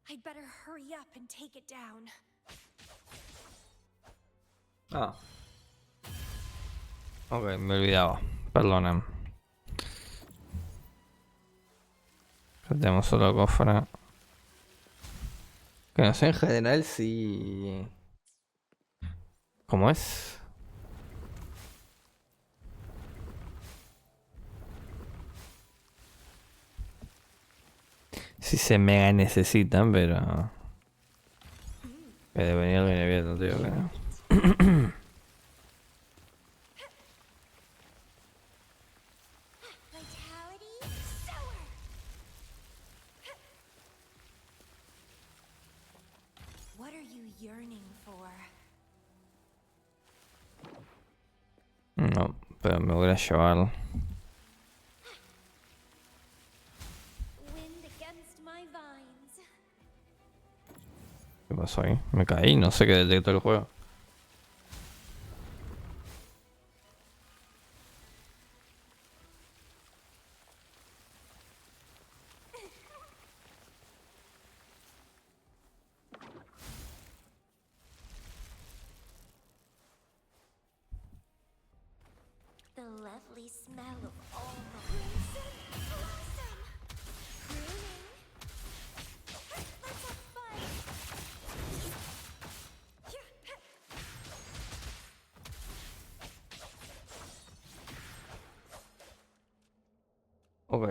I'd better hurry up and take it down. Ah. Ok, me olvidaba. Perdonen. Tenemos otro cofre. Ok, Que no sé, en general sí. ¿Cómo es? Sí se mega necesitan, pero. Que de venir viene bien, no te digo que no. Vitality sour. What are you yearning for? No, pero me voy a llevar. Wind against my vines. ¿Qué pasó ahí? Me caí, no sé qué detectó el juego. The lovely smell of all the crimson blossom. Pruning. Let's have fun. Ok.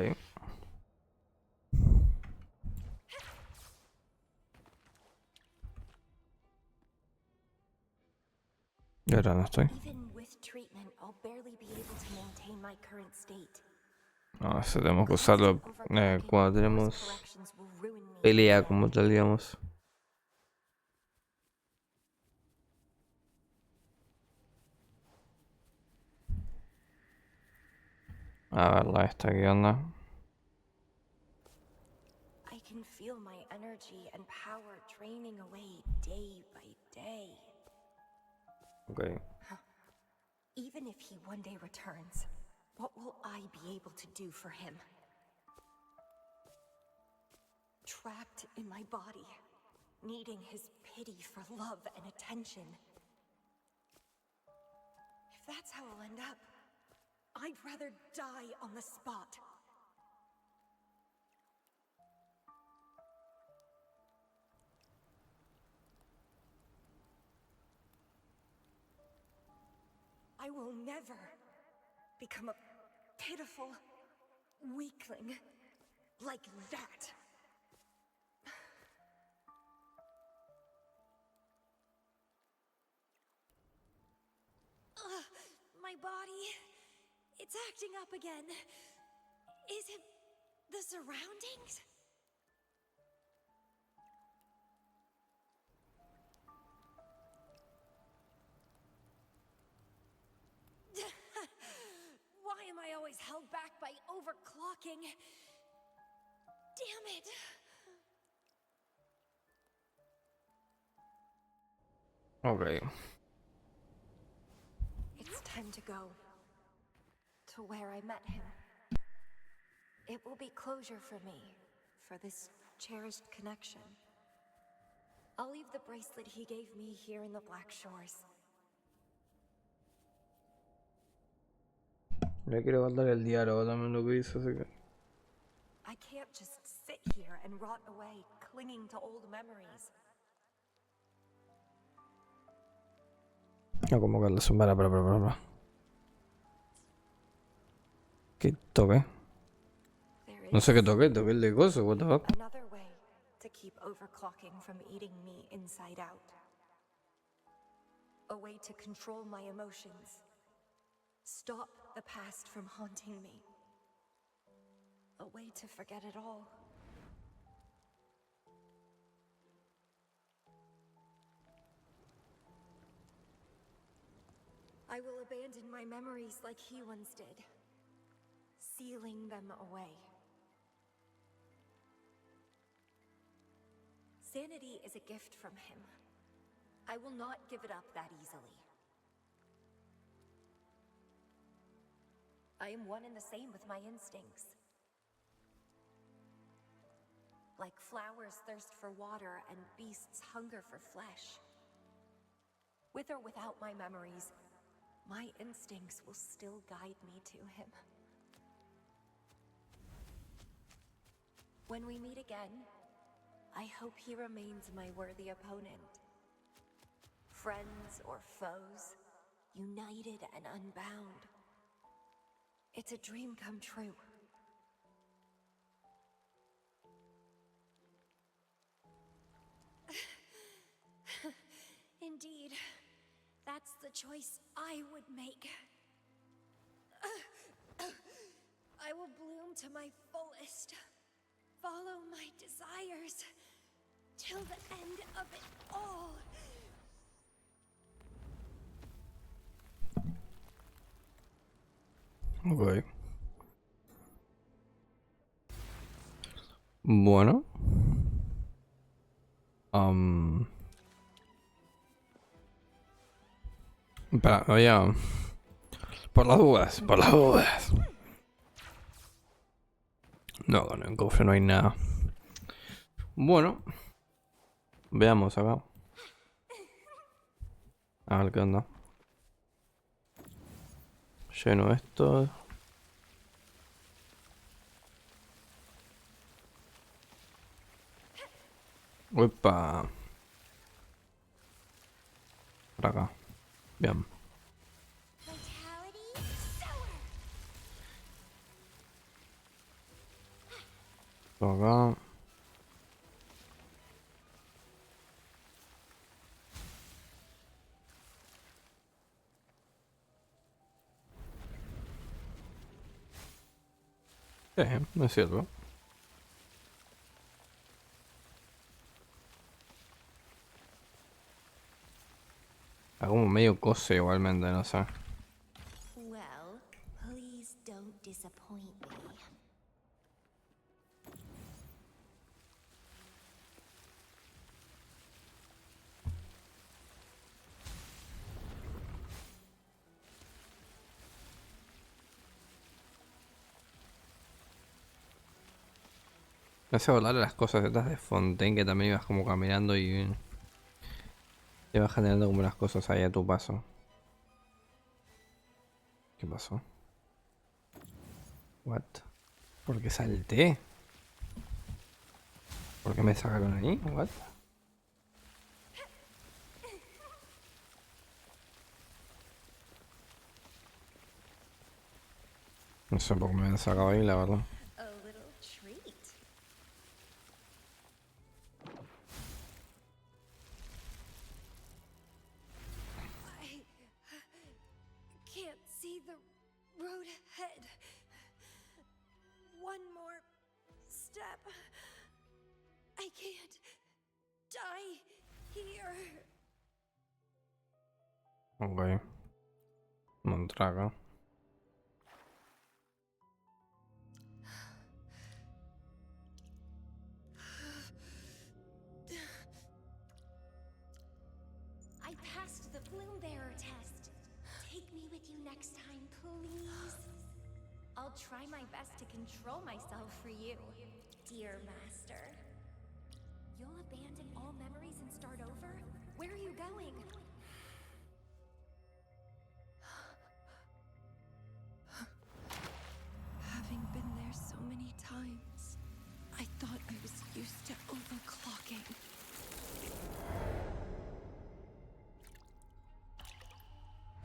Y ahora no estoy. Even with treatment, I'll barely be able to maintain my current state. No, eso tenemos que usarlo cuando tenemos pelea como tal, digamos. A ver la esta, ¿qué onda? I can feel my energy and power draining away day by day. Ok. Even if he one day returns, what will I be able to do for him? Trapped in my body, needing his pity for love and attention. If that's how I'll end up, I'd rather die on the spot. I will never become a pitiful weakling like that. My body, it's acting up again. Is it the surroundings? Why am I always held back by overclocking? Damn it! Ok. It's time to go. To where I met him. It will be closure for me, for this cherished connection. I'll leave the bracelet he gave me here in the Black Shores. Le quiero guardar el diálogo también lo que hizo, así que. I can't just sit here and rot away, clinging to old memories. No, como que la zumbara, para. ¿Qué toqué? There No sé qué is toqué el de gozo, what the fuck. another way to keep overclocking from eating me inside out. A way to control my emotions. Stop the past from haunting me. A way to forget it all. I will abandon my memories like he once did, sealing them away. Sanity is a gift from him. I will not give it up that easily. I am one and the same with my instincts. Like flowers thirst for water and beasts hunger for flesh. With or without my memories, my instincts will still guide me to him. When we meet again, I hope he remains my worthy opponent. Friends or foes, united and unbound. It's a dream come true. Indeed, that's the choice I would make. I will bloom to my fullest, follow my desires, till the end of it all. Ok. Bueno. Espera, había... Por las dudas, por las dudas. No, con el cofre no hay nada. Bueno. Veamos acá. A ver qué onda. Lleno esto. Uepa. Por acá. Bien. Por acá. Me sirve. Está como medio cose igualmente, no sé. Well, please don't disappoint me. Me hace volar las cosas detrás de Fontaine, que también ibas como caminando y te vas generando como las cosas ahí a tu paso. ¿Qué pasó? What? ¿Por qué salté? ¿Por qué me sacaron ahí? What? No sé por qué me han sacado ahí, la verdad. A little treat. I can't see the road ahead. One more step. I can't die here. Ok. Montraga. I passed the Bloom Bearer test. Take me with you next time, please. I'll try my best to control myself for you, dear master. You'll abandon all memories and start over? Where are you going? Having been there so many times, I thought I was used to overclocking.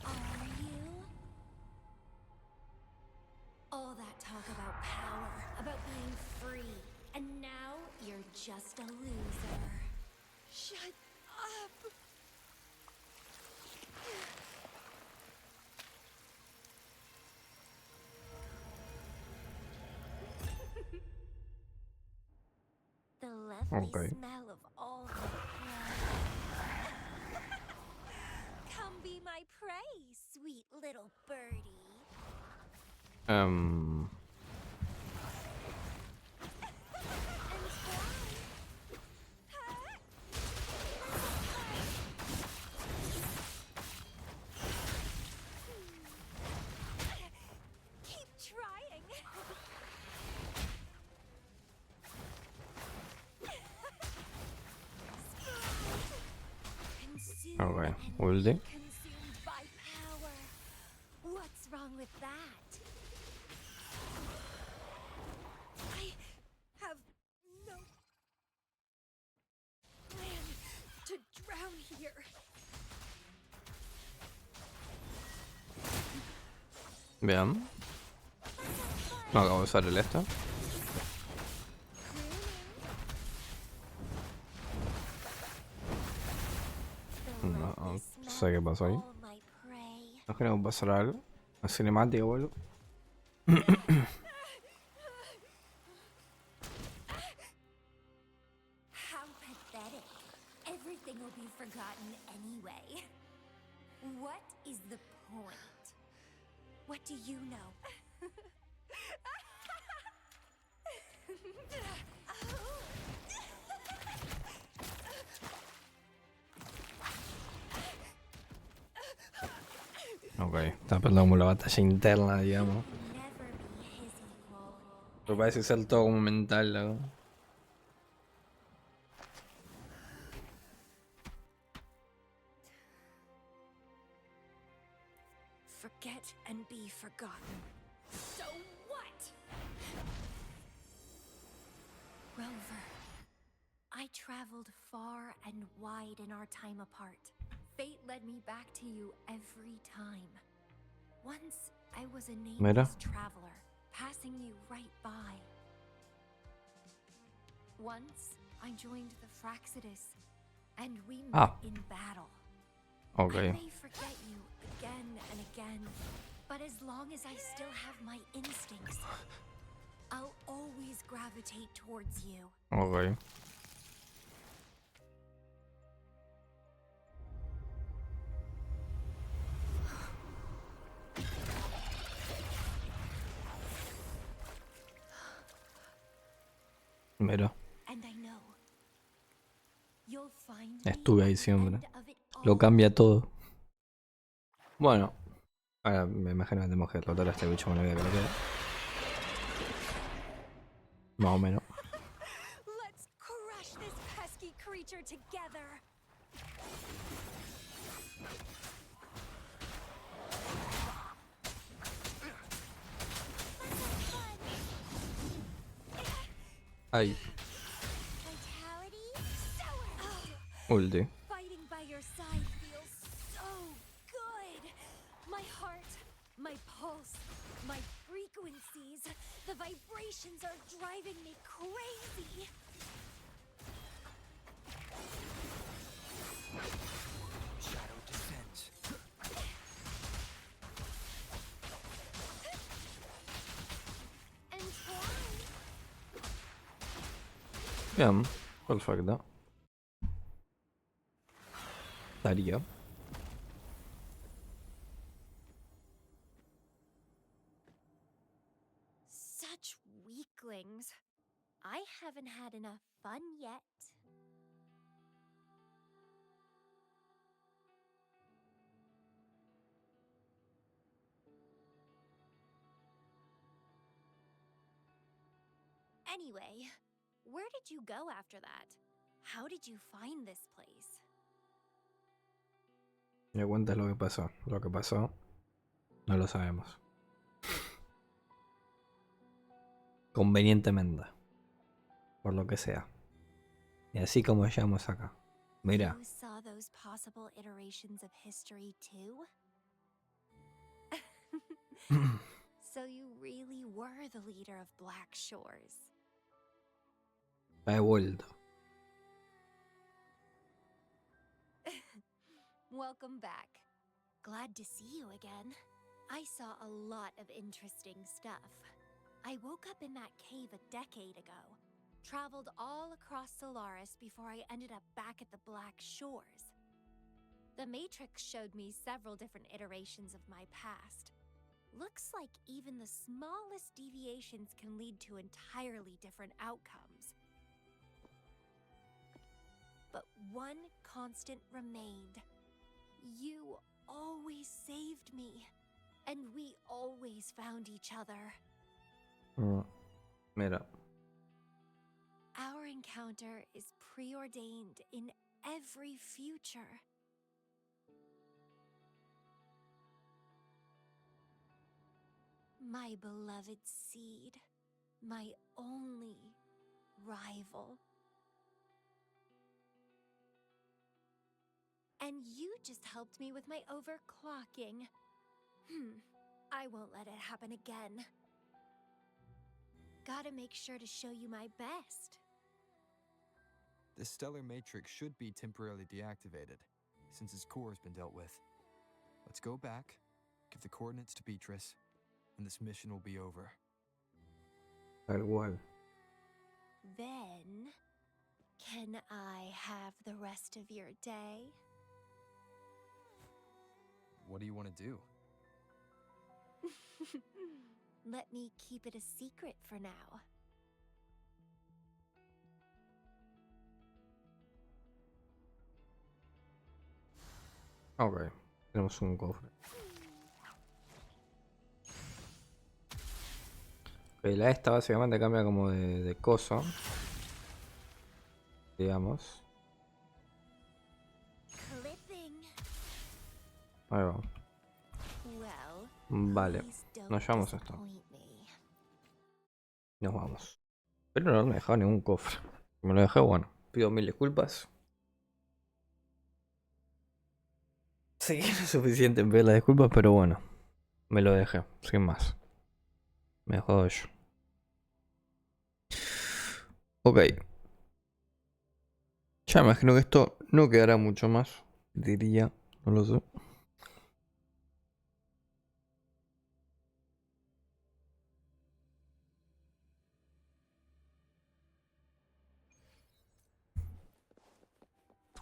Are you? All that talk about power, about being free, and now you're just a loser. Shut up! The lovely Okay. smell of all the blood. Come be my prey, sweet little birdie. Keep trying. Okay. Ulti. Consumed by power. What's wrong with that? I have no Vean. No acabo de usar el esto. No sé qué pasó ahí. No creo que pasar algo. Una cinemática o algo. How pathetic. Everything will be forgotten anyway. What is the point? What do you know? Ok, está peleando como la batalla interna, digamos. Never be his equal. Pero parece ser todo como mental, ¿no? Forget and be forgotten. So what? Rover, I traveled far and wide in our time apart. Fate led me back to you every time. Once I was a nameless traveler, passing you right by. Once I joined the Fraxidus, and we met in battle. Okay. I may forget you again and again, but as long as I still have my instincts, I'll always gravitate towards you. Okay. Mira, And I know you'll find estuve ahí siempre. Lo cambia todo. Bueno, ahora me imagino que tenemos que derrotar a este bicho con la vida que le queda. Más o menos. Let's crush this pesky creature together. Ahí. Vitality, Ulti. fighting by your side feels so good. My heart, my pulse, my frequencies, the vibrations are driving me crazy. Shadow descends. Bien, perfecto. Daría. Such weaklings. I haven't had enough fun yet. Anyway, where did you go after that? How did you find this place? Me cuentas lo que pasó. Lo que pasó no lo sabemos. Convenientemente. Por lo que sea. Y así como llegamos acá. Mira. You saw those possible iterations of history too? So you really were the leader of Black Shores. He vuelto. Welcome back. Glad to see you again. I saw a lot of interesting stuff. I woke up in that cave a decade ago, traveled all across Solaris before I ended up back at the Black Shores. The Matrix showed me several different iterations of my past. Looks like even the smallest deviations can lead to entirely different outcomes. But one constant remained. You always saved me, and we always found each other. Mira. Our encounter is preordained in every future. My beloved seed, my only rival. And you just helped me with my overclocking. I I won't let it happen again. Gotta make sure to show you my best. The stellar matrix should be temporarily deactivated, since its core has been dealt with. Let's go back, give the coordinates to Beatrice, and this mission will be over. Tal cual. Then, can I have the rest of your day? What do you want to do? Let me keep it a secret for now. Ok, tenemos un cofre. Ok, la esta básicamente cambia como de coso, digamos. Clipping. Ahí va. Well, Vale, please don't nos llevamos esto. disappoint me. Nos vamos. Pero no me he dejado ningún cofre. Si me lo dejé, bueno, pido mil disculpas. Sí, no es suficiente en pedir las disculpas, pero bueno, me lo dejé, sin más. Me jodo yo. Ok. Ya imagino que esto no quedará mucho más, diría, no lo sé.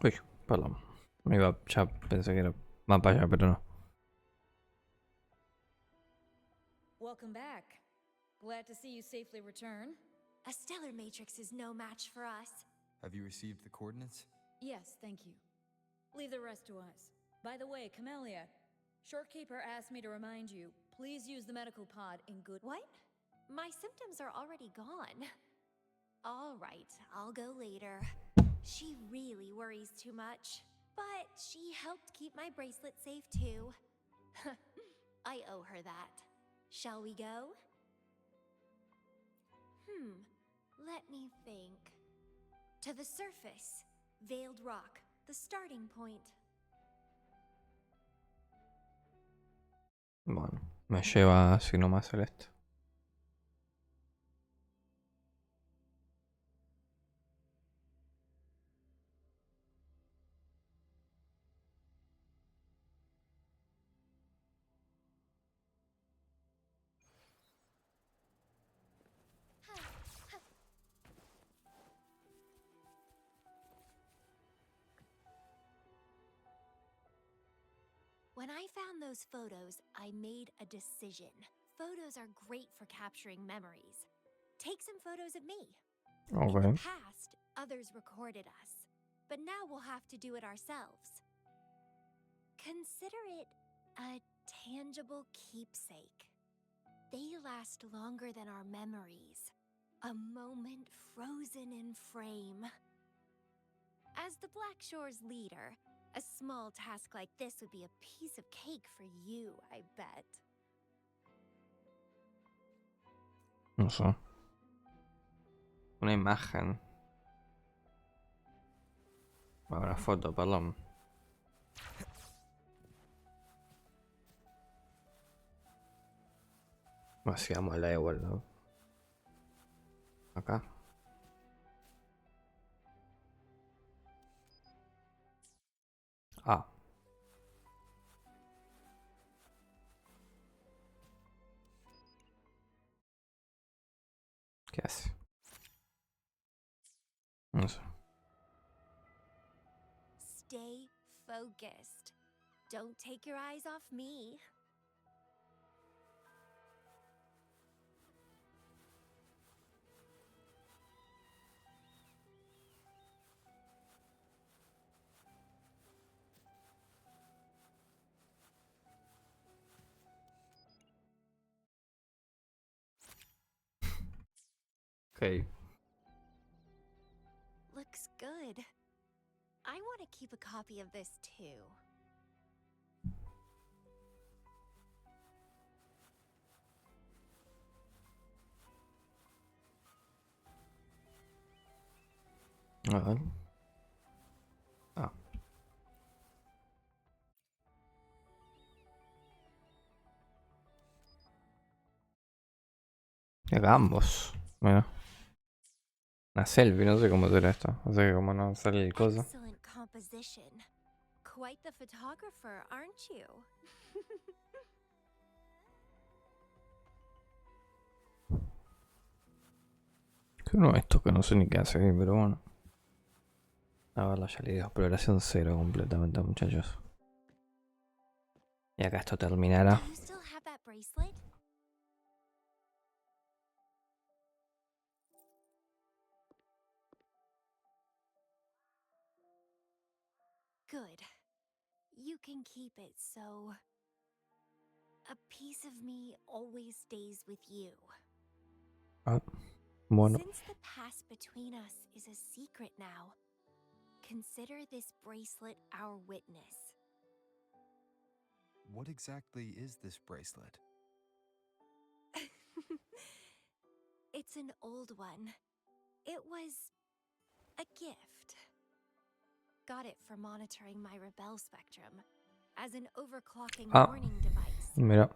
Uy, perdón. Ya pensé que era más para allá, pero no. Welcome back. Glad to see you safely return. A stellar matrix is no match for us. Have you received the coordinates? Yes, thank you. Leave the rest to us. By the way, Camellya, Shorekeeper asked me to remind you, please use the medical pod in good... What? My symptoms are already gone. All right, I'll go later. She really worries too much. But she helped keep my bracelet safe too. I owe her that. Shall we go? Let me think. To the surface. Veiled Rock, the starting point. Bueno, me lleva así nomás el este. When I found those photos, I made a decision. Photos are great for capturing memories. Take some photos of me. In Ok. the past, others recorded us, but now we'll have to do it ourselves. Consider it a tangible keepsake. They last longer than our memories. A moment frozen in frame. As the Black Shore's leader, a small task like this would be a piece of cake for you, I bet. No sé. Una imagen. Una foto, perdón. Así vamos a la igual, ¿no? Acá. Ah. ¿Qué hace? No sé. Stay focused. Don't take your eyes off me. Ok. Looks good. I want to keep a copy of this too. A ver. Ah. Acá ambos. Bueno, una selfie, no sé cómo será esto. No sé cómo no sale el coso. Excellent composition. Quite the photographer, aren't you? Que uno de estos que no sé ni qué hace ahí, pero bueno. A verla, ya le digo. Exploración cero completamente, muchachos. Y acá esto terminará. Do you still have that bracelet? Good. You can keep it, so a piece of me always stays with you. Ah, bueno. Since the past between us is a secret now, consider this bracelet our witness. What exactly is this bracelet? It's an old one. It was a gift. Got it for monitoring my rebel spectrum as an overclocking Ah. warning device. Mira.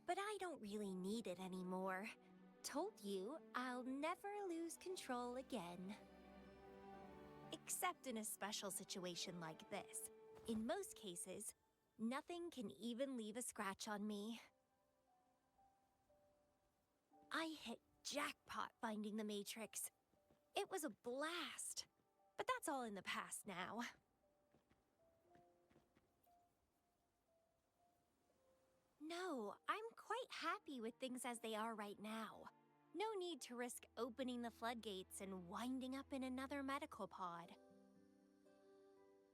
But I don't really need it anymore. Told you I'll never lose control again. Except in a special situation like this. In most cases, nothing can even leave a scratch on me. I hit jackpot finding the Matrix. It was a blast. But that's all in the past now. No, I'm quite happy with things as they are right now. No need to risk opening the floodgates and winding up in another medical pod.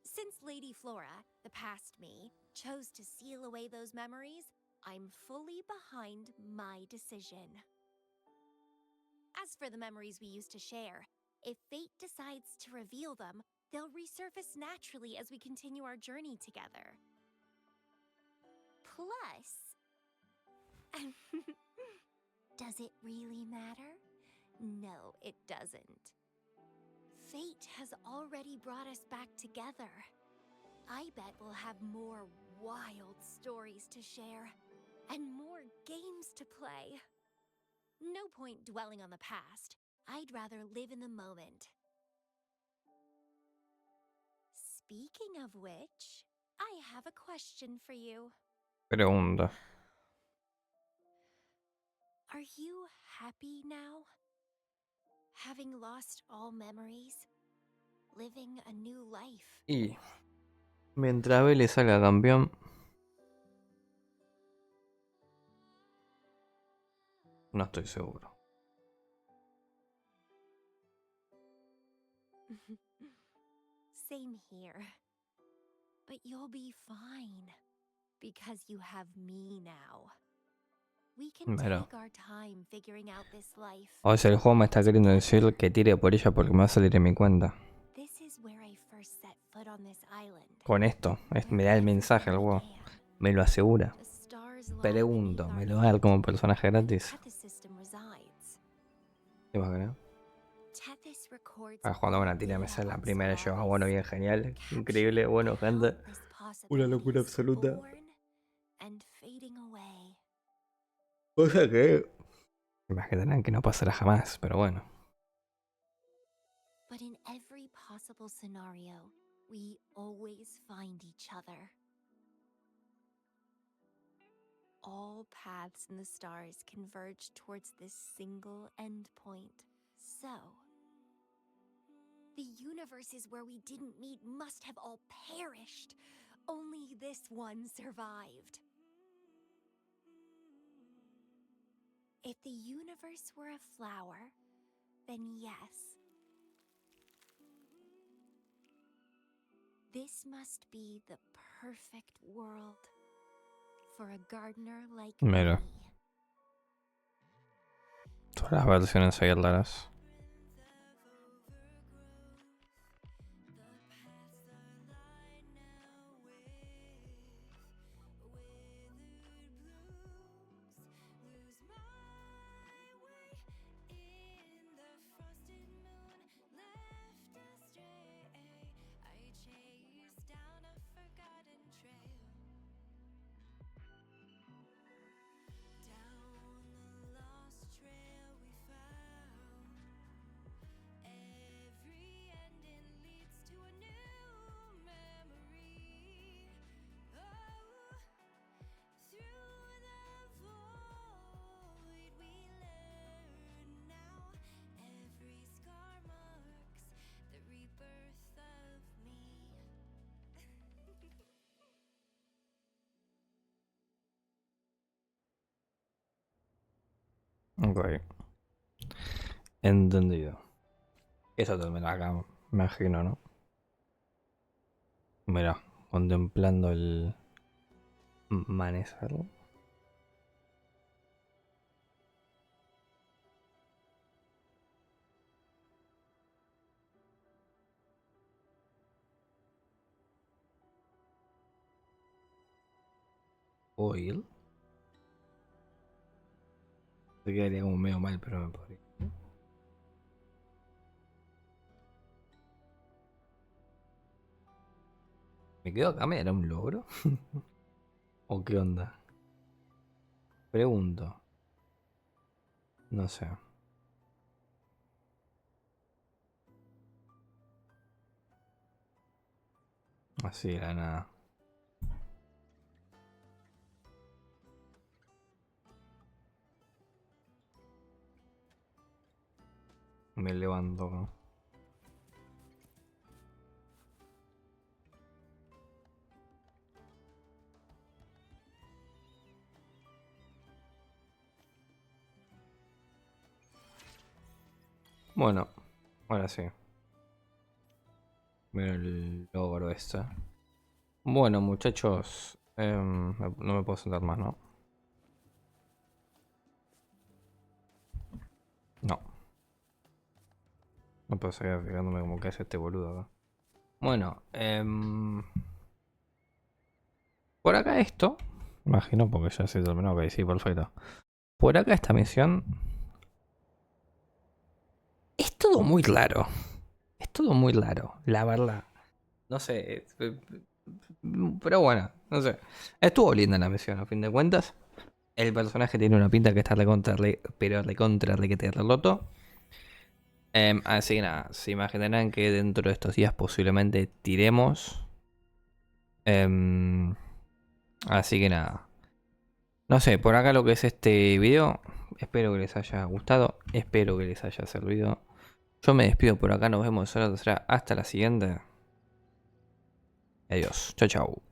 Since Lady Flora, the past me, chose to seal away those memories, I'm fully behind my decision. As for the memories we used to share, if fate decides to reveal them, they'll resurface naturally as we continue our journey together. Plus, does it really matter? No, it doesn't. Fate has already brought us back together. I bet we'll have more wild stories to share and more games to play. No point dwelling on the past. I'd rather live in the moment. Speaking of which, I have a question for you. Pregunta. Are you happy now? Having lost all memories? Living a new life? Y mientras Vélez salga campeón, no estoy seguro. Same here. But you'll be fine. Because you have me now. We can Mira. take our time figuring out this life. O sea, el juego me está queriendo decir que tire por ella porque me va a salir en mi cuenta. This is where I first set foot on this island. Con esto, me da el mensaje el juego. Me lo asegura. The stars lie Pregunto, beneath ¿me our lo va a dar feet, como personaje where the gratis? Tethys system resides. ¿Qué vas a creer? Tethys records Ah, jugando con la all tira me data sale la on primera yo. Ah, Solaris, bueno, bien, genial. Increíble, capturing bueno, gente. countless Una locura possibilities absoluta. born and fading away. Cosa que imaginarán que no pasará jamás, pero bueno. But in every possible scenario, we always find each other. All paths in the stars converge towards this single endpoint. So, the universes where we didn't meet must have all perished. Only this one survived. If the universe were a flower, then yes. This must be the perfect world for a gardener like Mira. me. Todas las versiones ahí raras. Ok. Entendido. Eso también acá, me imagino, ¿no? Mira, contemplando el amanecer. Oil. Se quedaría como medio mal, pero me podría. ¿Me quedo acá? ¿Me dará un logro? ¿O qué onda? Pregunto. No sé. Así de la nada. Me levanto, ¿no? Bueno, ahora sí. Mira el logro este. Bueno, muchachos. No me puedo sentar más, ¿no? No. No puedo seguir fijándome como que es este boludo acá. Bueno, por acá esto. Imagino porque ya se terminó. Ok, sí, perfecto. Por acá esta misión. Es todo muy raro. Es todo muy raro, la verdad. No sé. Pero bueno, no sé. Estuvo linda la misión, a fin de cuentas. El personaje tiene una pinta que está recontra, pero recontra, requete reloto. Así que nada, se imaginarán que dentro de estos días posiblemente tiremos. Em, Así que nada. No sé, por acá lo que es este video. Espero que les haya gustado. Espero que les haya servido. Yo me despido por acá. Nos vemos en la tercera. Hasta la siguiente. Adiós. Chao, chao.